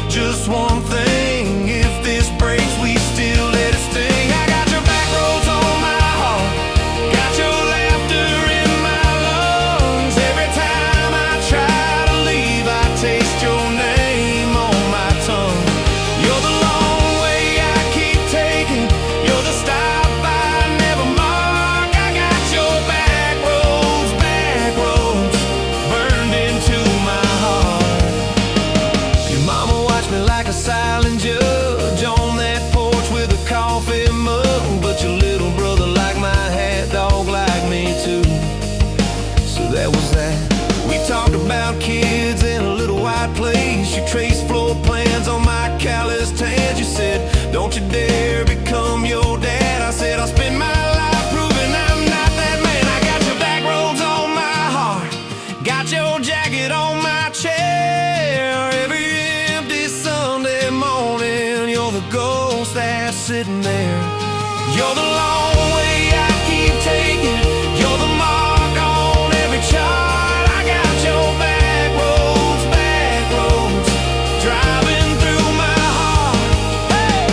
just one thing, if this breaks we still let it sting. I got your back roads on my heart, got your laughter in my lungs. Every time I try to leave, I taste your name on my tongue. You're the long way I keep taking. You're the stop I never mark. I got your back roads burned into my heart. Your mama watched me like a silent judge on that porch with a coffee mug. But your little brother liked my hat, dog liked me too. So that was that. We talked about kids in a little white place. You traced floor plans on my calloused hands. You said, don't you dare become your dad. I said, I'll spend my life proving I'm not that man. I got your back roads on my heart, got your jacket on my chair. Every empty Sunday morning, you're the ghost that's sitting there. You're the long way I keep taking. You're the mark on every chart. I got your back roads driving through my heart. Hey!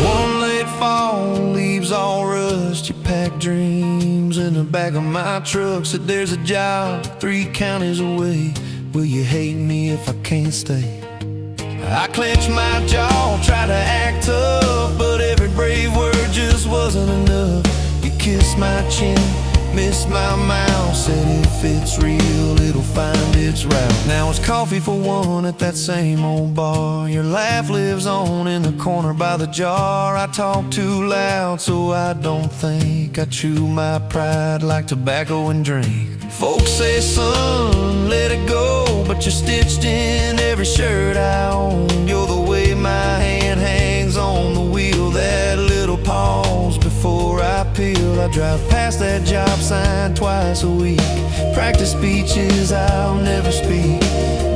One late fall, leaves all rust. You pack dreams in the back of my truck. Said there's a job 3 counties away. Will you hate me if I can't stay? I clenched my jaw, tried to act tough, but every brave word just wasn't enough. You kissed my chin, missed my mouth, said if it's real, it'll find its route. Now it's coffee for one at that same old bar. Your laugh lives on in the corner by the jar. I talk too loud, so I don't think. I chew my pride like tobacco and drink. Folks say, son, let it go, but you're stitched in every shirt I own. You're the way my hand hangs on the wheel, that little pause before I peel. I drive past that job sign twice a week, practice speeches I'll never speak.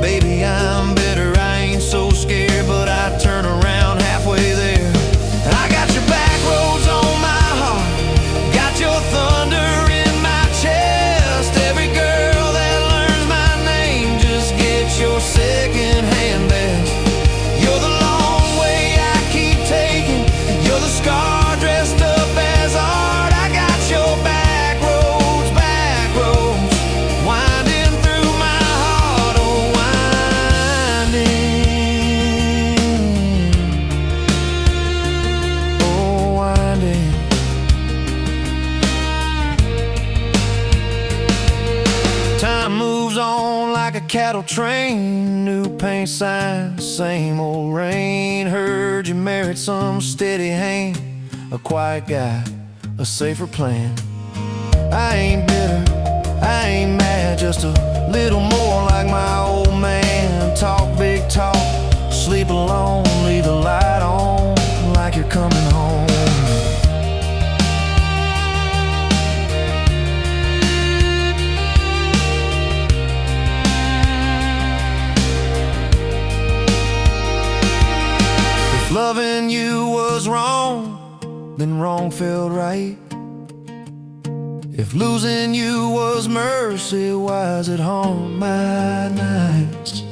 Baby, I'm better, I ain't so scared, but I turn around halfway there. I got your back roads on my heart, got your thunder in my chest. Every girl that learns my name just gets your second-hand best. You're the long way I keep taking. You're the scar dressed up as art. I got your back roads winding through my heart. like a cattle train. New paint signs, same old rain. Heard you married some steady hand, a quiet guy, a safer plan. I ain't bitter, I ain't mad, just a little more like my old man. Talk big talk, sleep alone, leave the light on like you're coming home. If loving you was wrong, then wrong felt right. If losing you was mercy, why is it haunt my nights?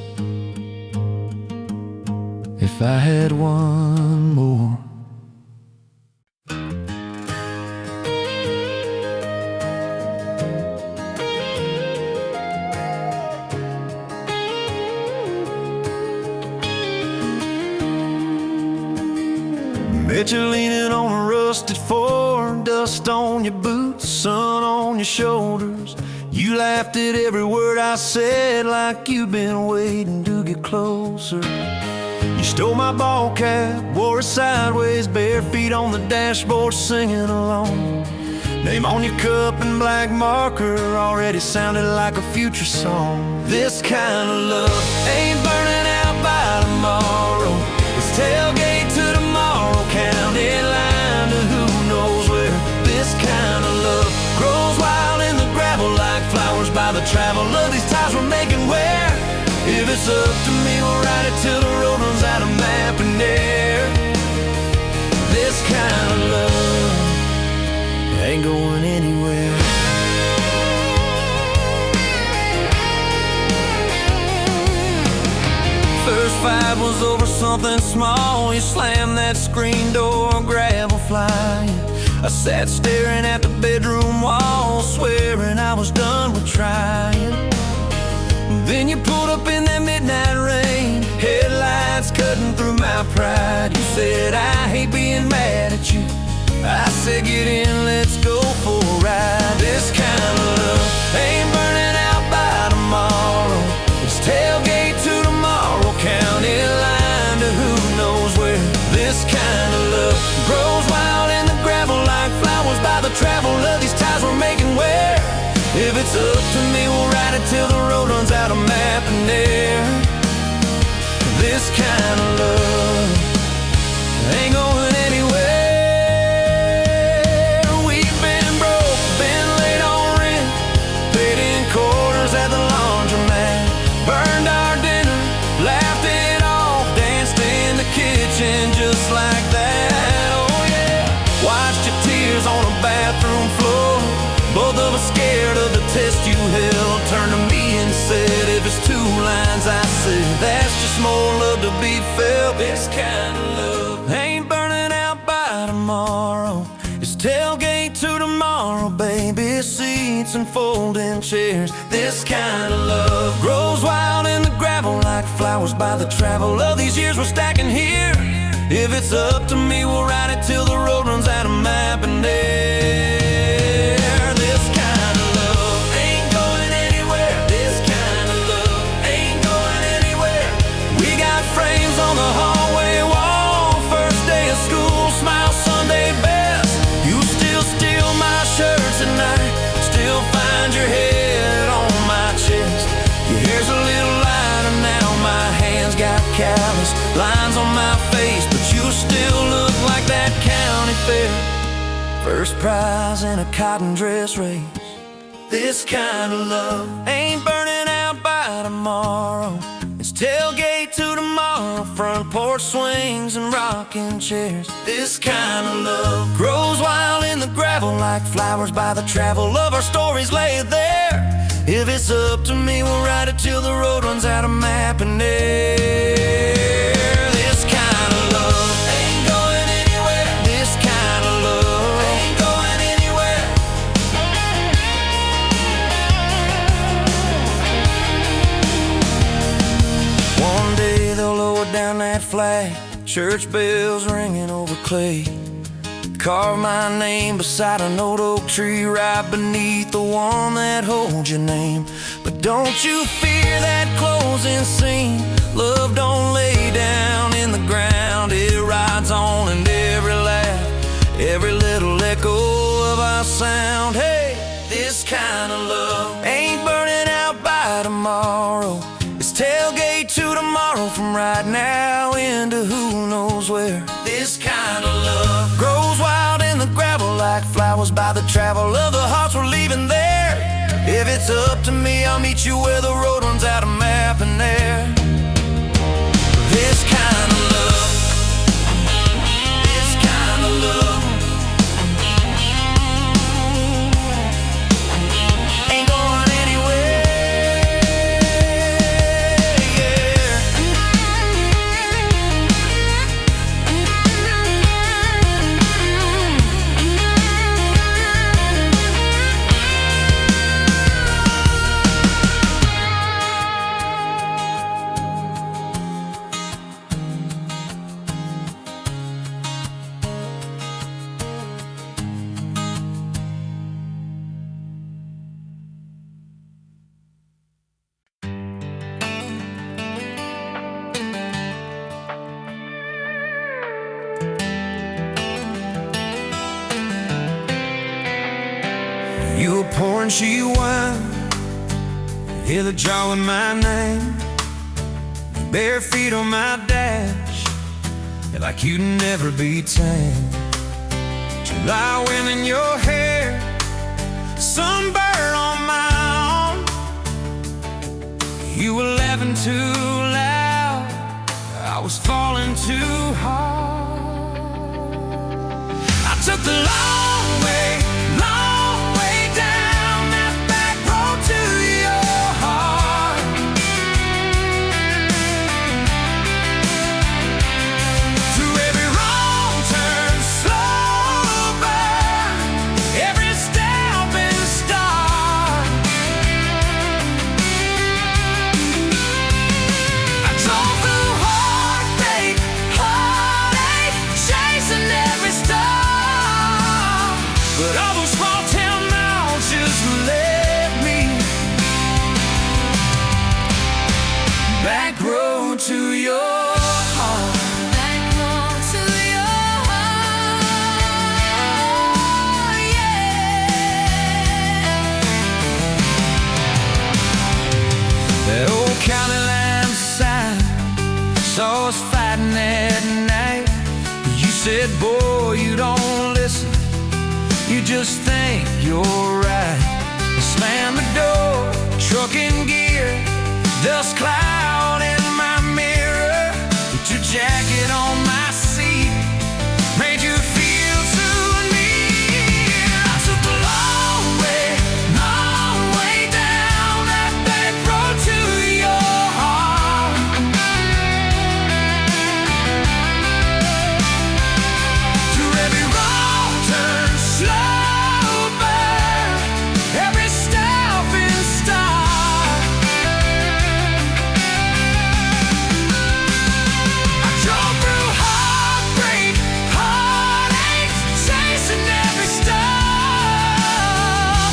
If I had one more. Bet you're leaning on a rusted Ford, dust on your boots, sun on your shoulders. You laughed at every word I said like you've been waiting to get closer. You stole my ball cap, wore it sideways, bare feet on the dashboard singing along. Name on your cup in black marker already sounded like a future song. This kind of love ain't burning out by tomorrow. It's tailgate to tomorrow, county line to who knows where. This kind of love grows wild in the gravel like flowers by the travel of these ties we're making where. If it's up to me, we'll ride it till the road runs out of map and air. This kind of love ain't going anywhere. First fight was over something small. You slammed that screen door, gravel flying. I sat staring at the bedroom wall, swearing I was done with trying. Then you pulled up in that midnight rain, headlights cutting through my pride. You said, I hate being mad at you. I said, get in, let's go for a ride. This kind of love ain't burning out by tomorrow. It's tailgate to tomorrow, county line to who knows where. This kind of love grows wild in the gravel like flowers by the travel of these ties we're making where. If it's up to me, we'll ride it till the road runs out of map and air. This kind of love ain't going anywhere. We've been broke, been late on rent, paid in quarters at the laundromat, burned our dinner, laughed it off, danced in the kitchen just like that. Oh yeah, watched your tears on a bathroom floor. Both of us scared of the test you held. Turned to me and said, if it's two lines I said, that's just more love to be felt. This kind of love ain't burning out by tomorrow. It's tailgate to tomorrow, baby seats and folding chairs. This kind of love grows wild in the gravel like flowers by the travel of these years we're stacking here. If it's up to me, we'll ride it till the road runs out of map and air. On the hallway wall, first day of school, smile Sunday best. You still steal my shirts at night, still find your head on my chest. Your hair's a little lighter now, my hands got callous lines on my face, but you still look like that county fair. First prize in a cotton dress race. This kind of love ain't burning out by tomorrow. It's tailgate to tomorrow, front porch swings and rocking chairs. This kind of love grows wild in the gravel like flowers by the travel of our stories laid there. If it's up to me, we'll ride it till the road runs out of map and air. This kind of love ain't going anywhere. This kind of love ain't going anywhere. One day they'll lower down that flag, church bells ringing over clay. Carve my name beside an old oak tree right beneath the one that holds your name. But don't you fear that closing scene. Love don't lay down in the ground. It rides on in every laugh, every little echo of our sound. Hey, this kind of love ain't burning out by tomorrow. It's tailgate to tomorrow, from right now into who knows where. This kind of love grows wild in the gravel like flowers by the travel of the hearts we're leaving there. If it's up to me, I'll meet you where the road runs out of map and air. This kind of love, this kind of love ain't going anywhere, yeah. You were pouring she wine, hear the jar with my name, bare feet on my dash, you're like you'd never be tamed. July wind in your hair, sunburn on my arm. You were laughing too loud, I was falling too hard. I took the long way down that back road to your heart. Through every wrong turn, slow burn, every step and start. I drove through heartache, chasing every star. But all those small town miles just led me back road to your heart. Back road to your heart, yeah. That old county line sign saw us fighting that night. You said, boy, you don't listen, you just think you're right. I slammed the door, truck in gear, dust cloud in my mirror. Put your jacket on my seat, made you feel too near. I took the long way down that back road to your heart. Through every wrong turn, slow burn, every step and start. I drove through heartbreak, heartache, chasing every star.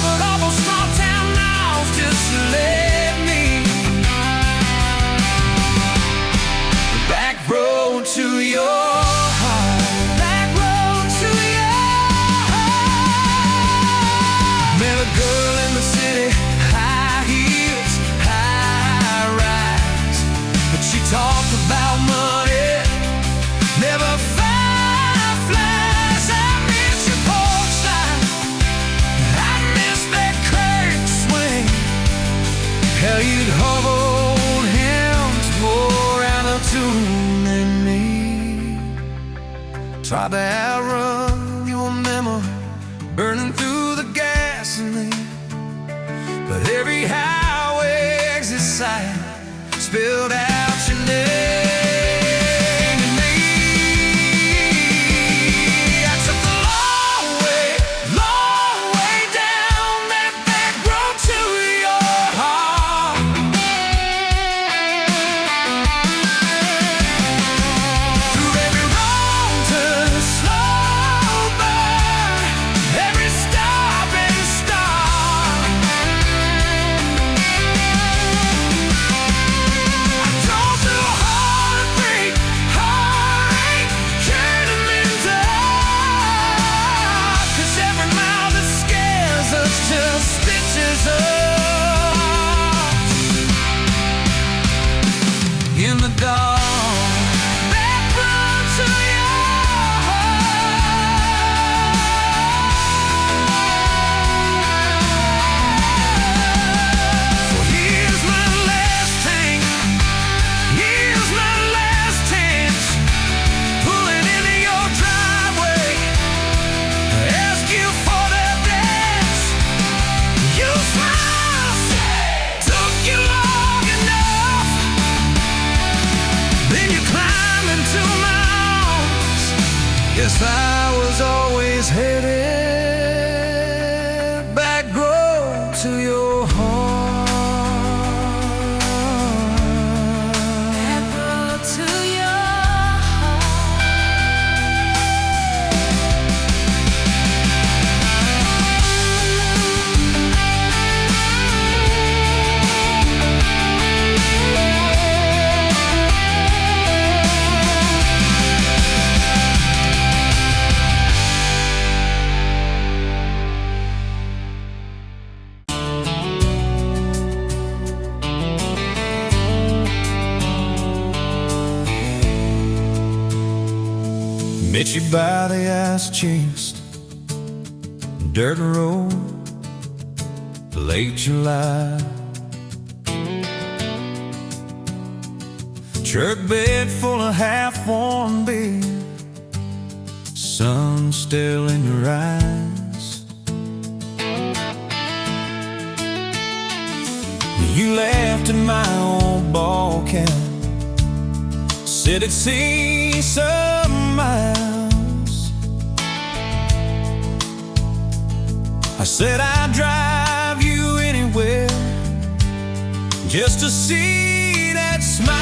But all those small town miles just led me back road to your heart. Back road to your heart. Met a girl in the city, high heels, high rise. But she talked about money, never fireflies. I miss your porch light, I miss that curtain swing. How you'd hold hymns more out of tune than me. Tried to outrun your memory, burning through the gasoline. But every highway exit sign spilled out your name to me. I took the long way down that back road to your heart. Through every wrong turn, slow burn, every stop and start. Guess I was always headed back road to your heart. Back road to your heart. Met you by the ice chest, dirt road, late July. Truck bed full of half-warm beer, sun still in your eyes. You laughed at my old ball cap, said it'd see some miles. I said I'd drive you anywhere just to see that smile.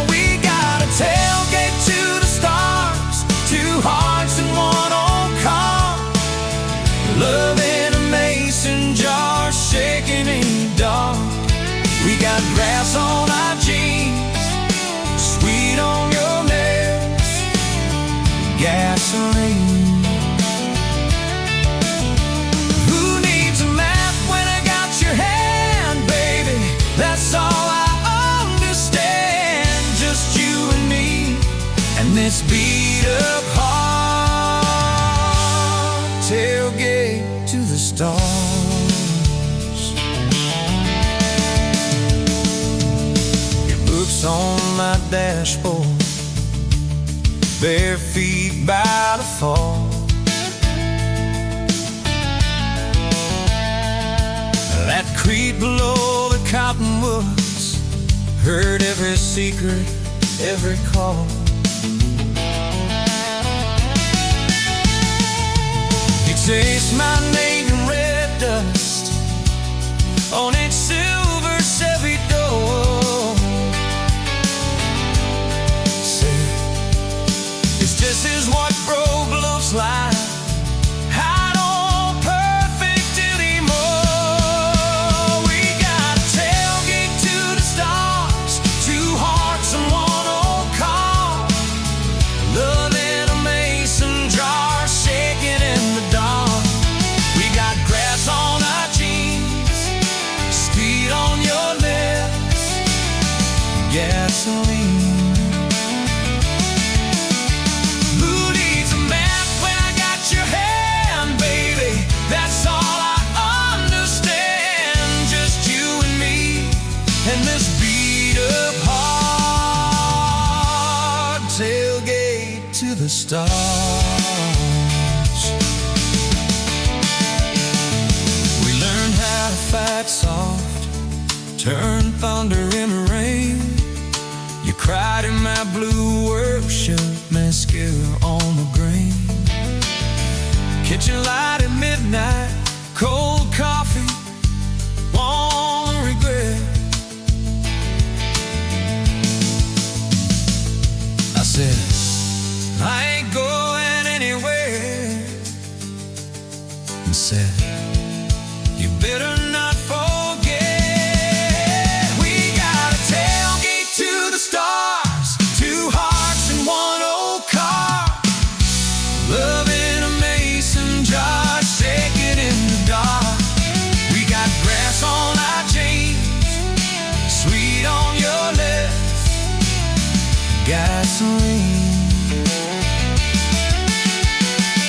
We got a tailgate to the stars, two hearts in one old car, love in a mason jar, shaking in the dark. We got grass on our jeans, sweet on your lips, gasoline. Who needs a map when I got your hand, baby? That's all I understand. Just you and me and this beat up heart. Tailgate to the stars. On my dashboard, bare feet by the fall. That creek below the cottonwoods, heard every secret, every call. You taste my name in red dust on its silver Chevy door. This is what broke looks like. I don't perfect anymore. We got a tailgate to the stars, two hearts in one old car, love in a mason jar, shaking in the dark. We got grass on our jeans, speed on your lips, gasoline. That's all I understand. Just you and me and this beat up heart. Tailgate to the stars. We learned how to fight soft, turn thunder into rain. You cried in my blue worship, mascara on the grain. Kitchen light at midnight, cold coffee, won't regret. I said, I ain't going anywhere. And said, you better not forget. We got a tailgate to the stars, two hearts in one old car, love in a mason jar, shaking in the dark. We got grass on our jeans, sweet on your lips, gasoline.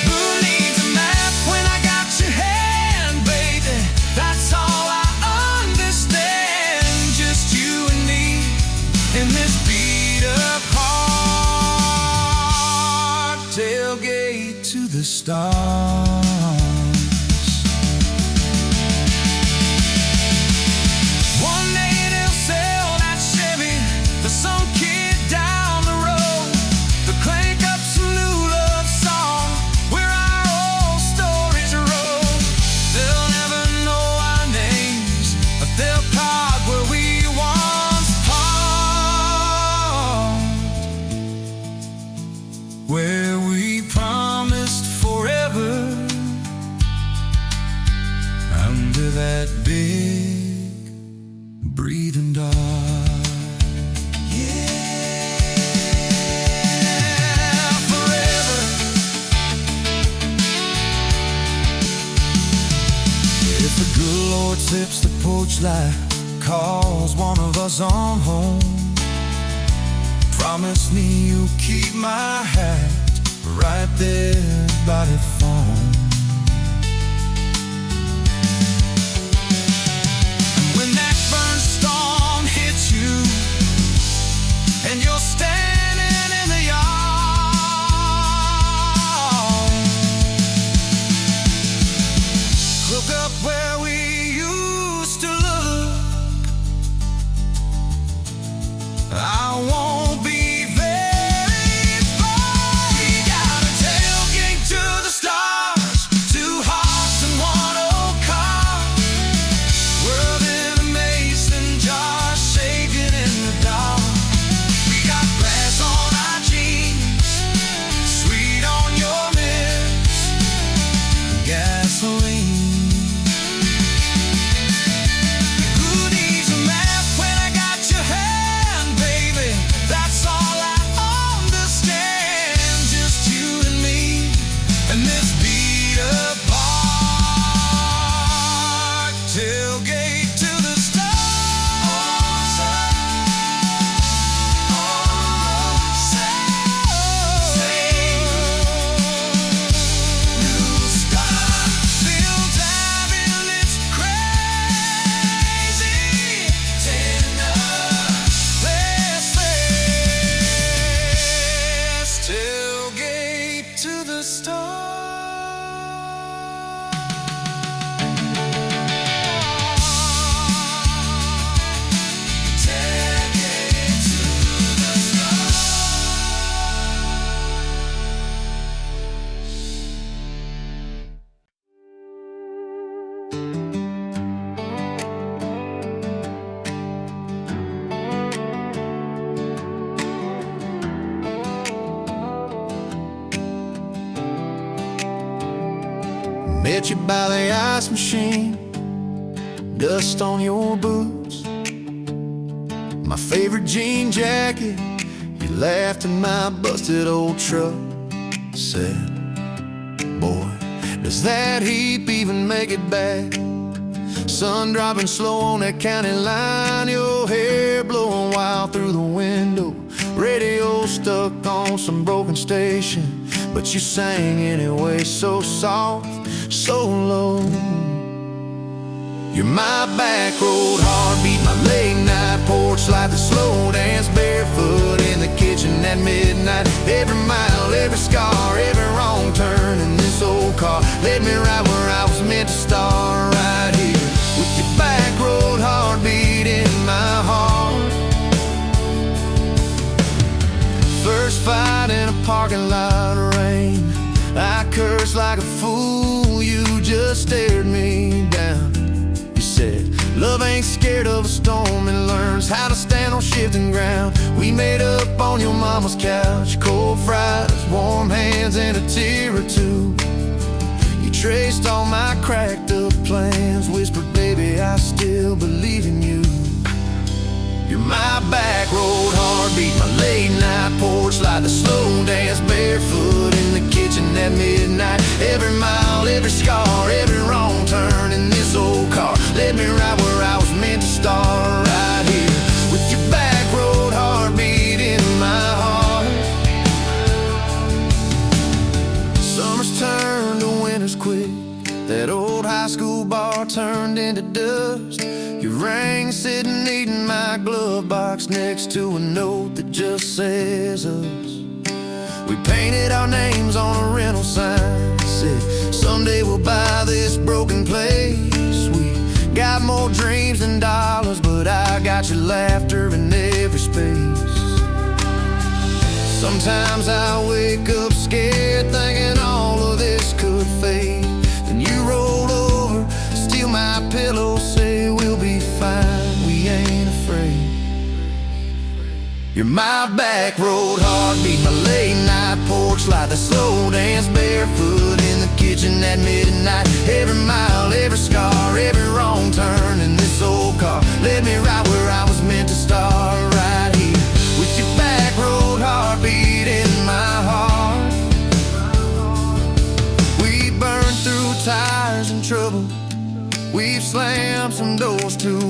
Who needs a map when I got your hand, baby? That's all I understand. Just you and me in this beat up heart. Tailgate to the stars. One day they'll sell that Chevy to some kid down the road. They'll crank up some new porch light calls one of us on home. Promise me you'll keep my hat right there by the phone. And when that first storm hits you and you're standing in the yard, look up where we used to look. I won't be very far. We got a tailgate to the stars, 2 hearts and 1 old car. World in a mason jar, shaking in the dark. We got glass on our jeans, sweet on your lips, gasoline. Met you by the ice machine, dust on your boots, my favorite jean jacket. You laughed at my busted old truck. Said, boy, does that heap even make it back? Sun dropping slow on that county line, your hair blowing wild through the window. Radio stuck on some broken station, but you sang anyway, so soft, so low. You're my back road heartbeat, my late night porch light, the slow dance barefoot in the kitchen at midnight. Every mile, every scar, every wrong turn in this old car led me right where I was meant to start, right here with your back road heartbeat in my heart. First fight in a parking lot of rain, I cursed like a fool, you just stared me down. You said, love ain't scared of a storm and learns how to stand on shifting ground. We made up on your mama's couch, cold fries, warm hands, and a tear or two. You traced all my cracked up plans, whispered, baby, I still believe in you. You're my back road heartbeat, my late night porch light, the slow dance barefoot in the kitchen at midnight. Every mile, every scar, every wrong turn in this old car led me right where I was meant to start, right here with your back road heartbeat in my heart. Summers turned to winters quick, that old high school bar turned into dust. You rang sitting eating my glove box next to a note that just says us. We painted our names on a rental sign, said someday we'll buy this broken place. We got more dreams than dollars, but I got your laughter in every space. Sometimes I wake up scared, thinking all of this could fade. Then you roll over, steal my pillow, say we'll be fine, we ain't afraid. You're my back road heartbeat, my late night porch light, the slow dance barefoot in the kitchen at midnight. Every mile, every scar, every wrong turn in this old car led me right where I was meant to start, right here with your back road heartbeat in my heart. We burned through tires and trouble, we've slammed some doors too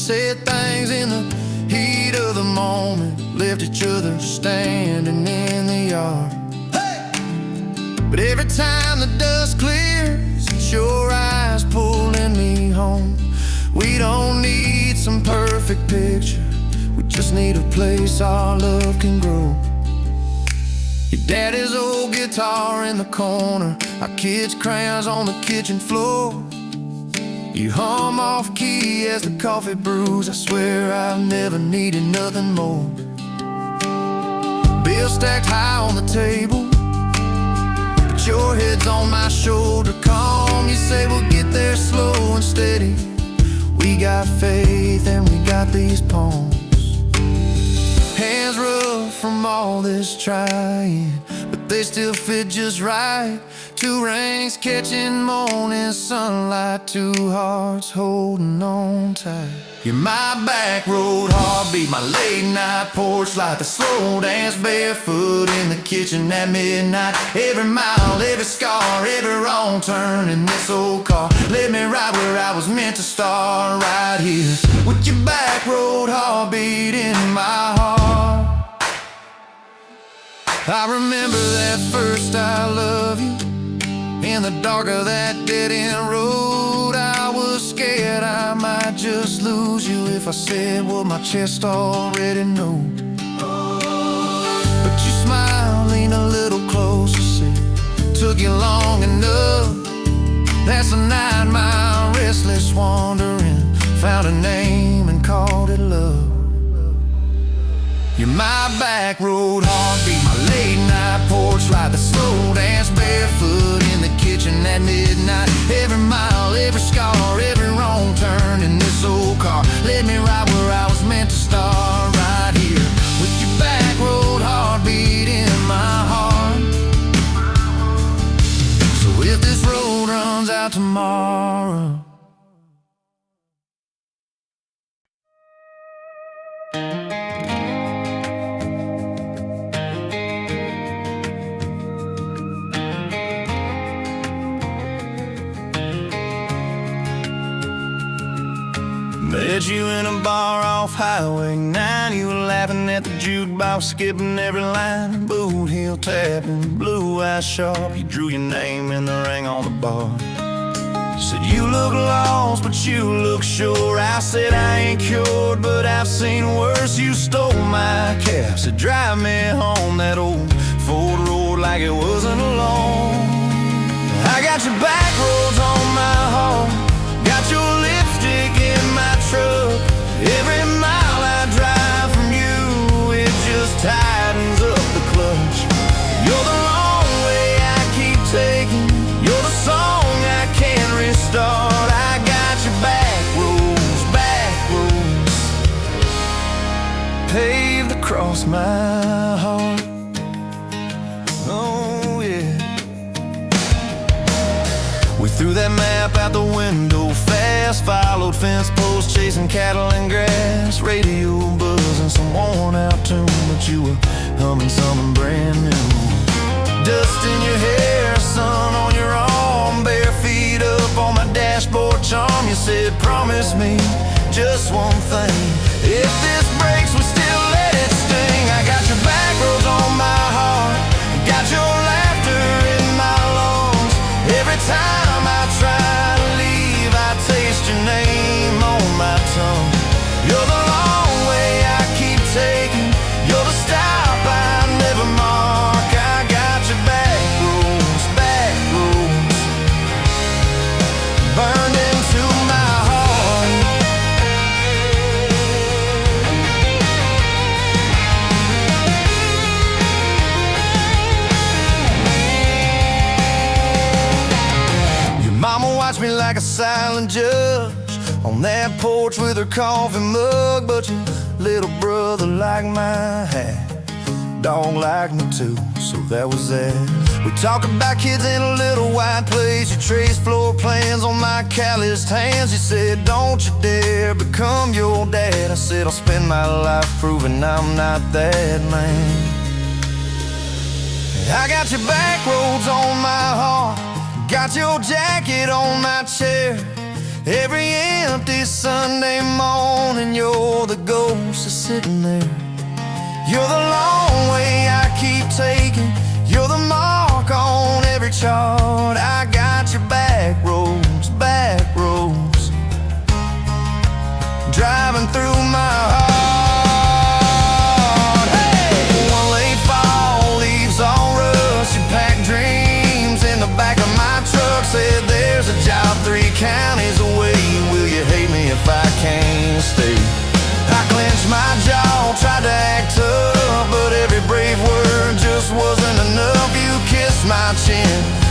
said things in the heat of the moment, left each other standing in the yard. Hey! But every time the dust clears, it's your eyes pulling me home. We don't need some perfect picture, we just need a place our love can grow. Your daddy's old guitar in the corner, our kids' crayons on the kitchen floor. You hum off key as the coffee brews. I swear I've never needed nothing more. Bills stacked high on the table, but your head's on my shoulder. Calm, you say we'll get there slow and steady. We got faith and we got these palms. Hands rough from all this trying, but they still fit just right. Two rings catching morning sunlight, two hearts holding on tight. You're my back road heartbeat, my late night porch light, the slow dance barefoot in the kitchen at midnight. Every mile, every scar, every wrong turn in this old car led me right where I was meant to start, right here with your back road heartbeat in my heart. I remember that first I love you in the dark of that dead-end road. I was scared I might just lose you if I said what my chest already knows. But you smiled, leaned a little closer, said, took you long enough. That's a 9-mile restless wandering, found a name and called it love. You're my back road heartbeat, my late night porch light, the slow dance barefoot in the kitchen at midnight. Every mile, every scar, every wrong turn in this old car led me right where I was meant to start, right here with your back road heartbeat in my heart. So if this road runs out tomorrow, met you in a bar off Highway 9. You were laughing at the jukebox, skipping every line. Boot heel tapping, blue eyes sharp. You drew your name in the ring on the bar. You said you look lost, but you look sure. I said I ain't cured, but I've seen worse. You stole my cab, said drive me home. That old Ford road like it wasn't alone. I got your back roads on my heart, got your lipstick in my truck. Every mile I drive from you, it just tightens up the clutch. You're the long way I keep taking, you're the song I can't restart. I got your back roads, paved across my heart. Oh yeah. We threw that map out the window fast, followed fence posts, chasing cattle and grass. Radio buzzing some worn out tune, but you were humming something brand new. Dust in your hair, sun on your arm, bare feet up on my dashboard charm. You said promise me just one thing, if this breaks we still let it sting. I got your back roads on my heart, got your laughter in my lungs. Every time I try to leave, I taste your name on my tongue. You're the long way I keep taking, you're the stop I never mark. I got your back roads, burned into my heart. Your mama watched me like a silent judge on that porch with her coffee mug, but your little brother liked my hat, dog liked me too, so that was that. We talk about kids in a little white place. You traced floor plans on my calloused hands. You said don't you dare become your dad. I said I'll spend my life proving I'm not that man. I got your back roads on my heart, got your jacket on my chair. Every empty Sunday morning, you're the ghost that's sitting there. You're the long way I keep taking. You're the mark on every chart. I got your back roads, driving through my heart. Hey! One late fall, leaves all rust. You pack dreams in the back of my truck. Said there's a job 3 counties away. Will you hate me if I can't stay? I clenched my jaw, tried to act tough, but every brave word just wasn't enough. You kissed my chin,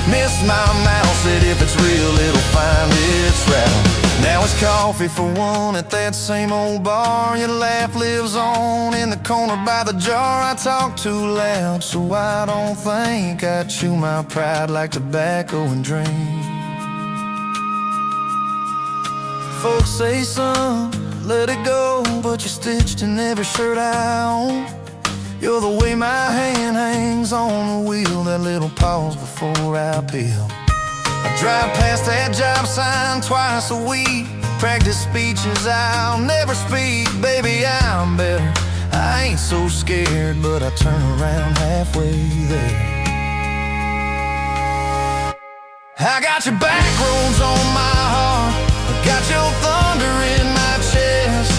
missed my mouth, said if it's real, it'll find its route. Now it's coffee for one at that same old bar. Your laugh lives on in the corner by the jar. I talk too loud, so I don't think I chew my pride like tobacco and drink. Folks say, son, let it go, but you're stitched in every shirt I own. You're the way my hand hangs on the wheel, that little pause before I peel. I drive past that job sign twice a week, practice speeches I'll never speak. Baby, I'm better, I ain't so scared, but I turn around halfway there. I got your back roads on my heart, I got your thunder in my chest.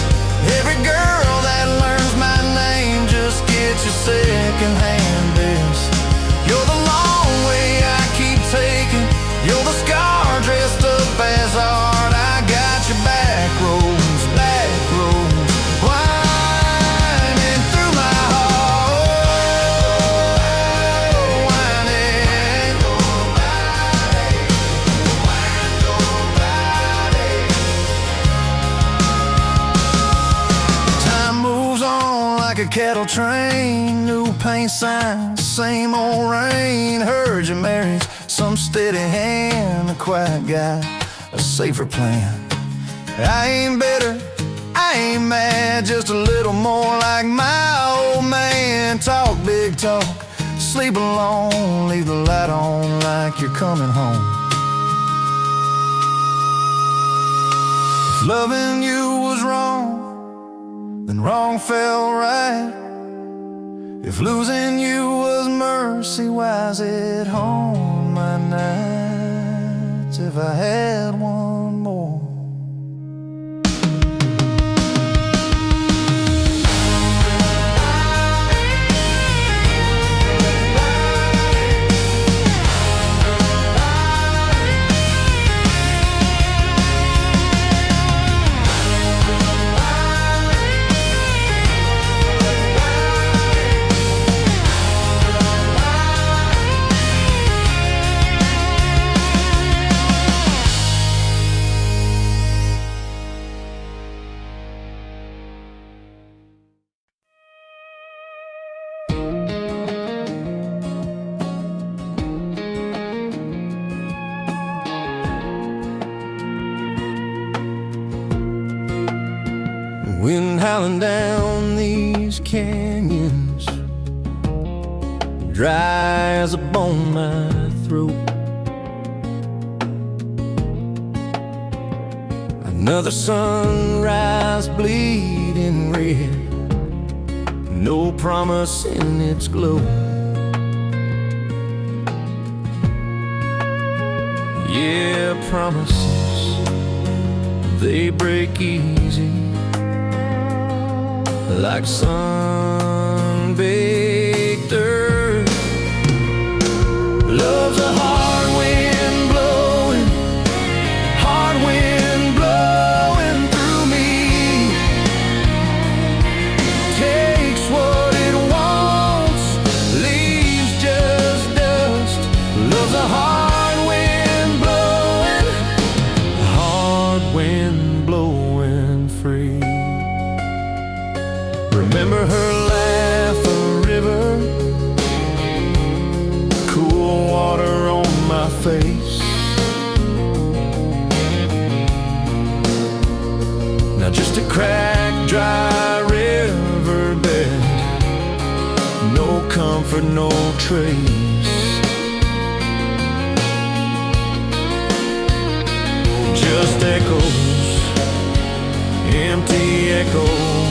Every girl that learns my name just gets your second-hand best. You're the long way I keep taking. You're the scar dressed up as art. I got your back roads, winding through my heart, winding. Time moves on like a cattle train, new paint signs, same old rain. Heard you married some steady hand, a quiet guy, a safer plan. I ain't bitter, I ain't mad, just a little more like my old man. Talk big talk, sleep alone, leave the light on like you're coming home. If loving you was wrong, then wrong felt right. If losing you was mercy, why's it home my nights? If I had one more. Wind howling down these canyons, dry as a bone my throat. Another sunrise bleeding red, no promise in its glow. Yeah, promises, they break easy, like sun-baked earth. Love's a hard wind blowing, hard wind blowing through me. Takes what it wants, leaves just dust. Love's a hard wind blowing free. Remember her laugh, a river, cool water on my face. Now just a cracked, dry riverbed, no comfort, no trace. Just a echoes, empty echoes.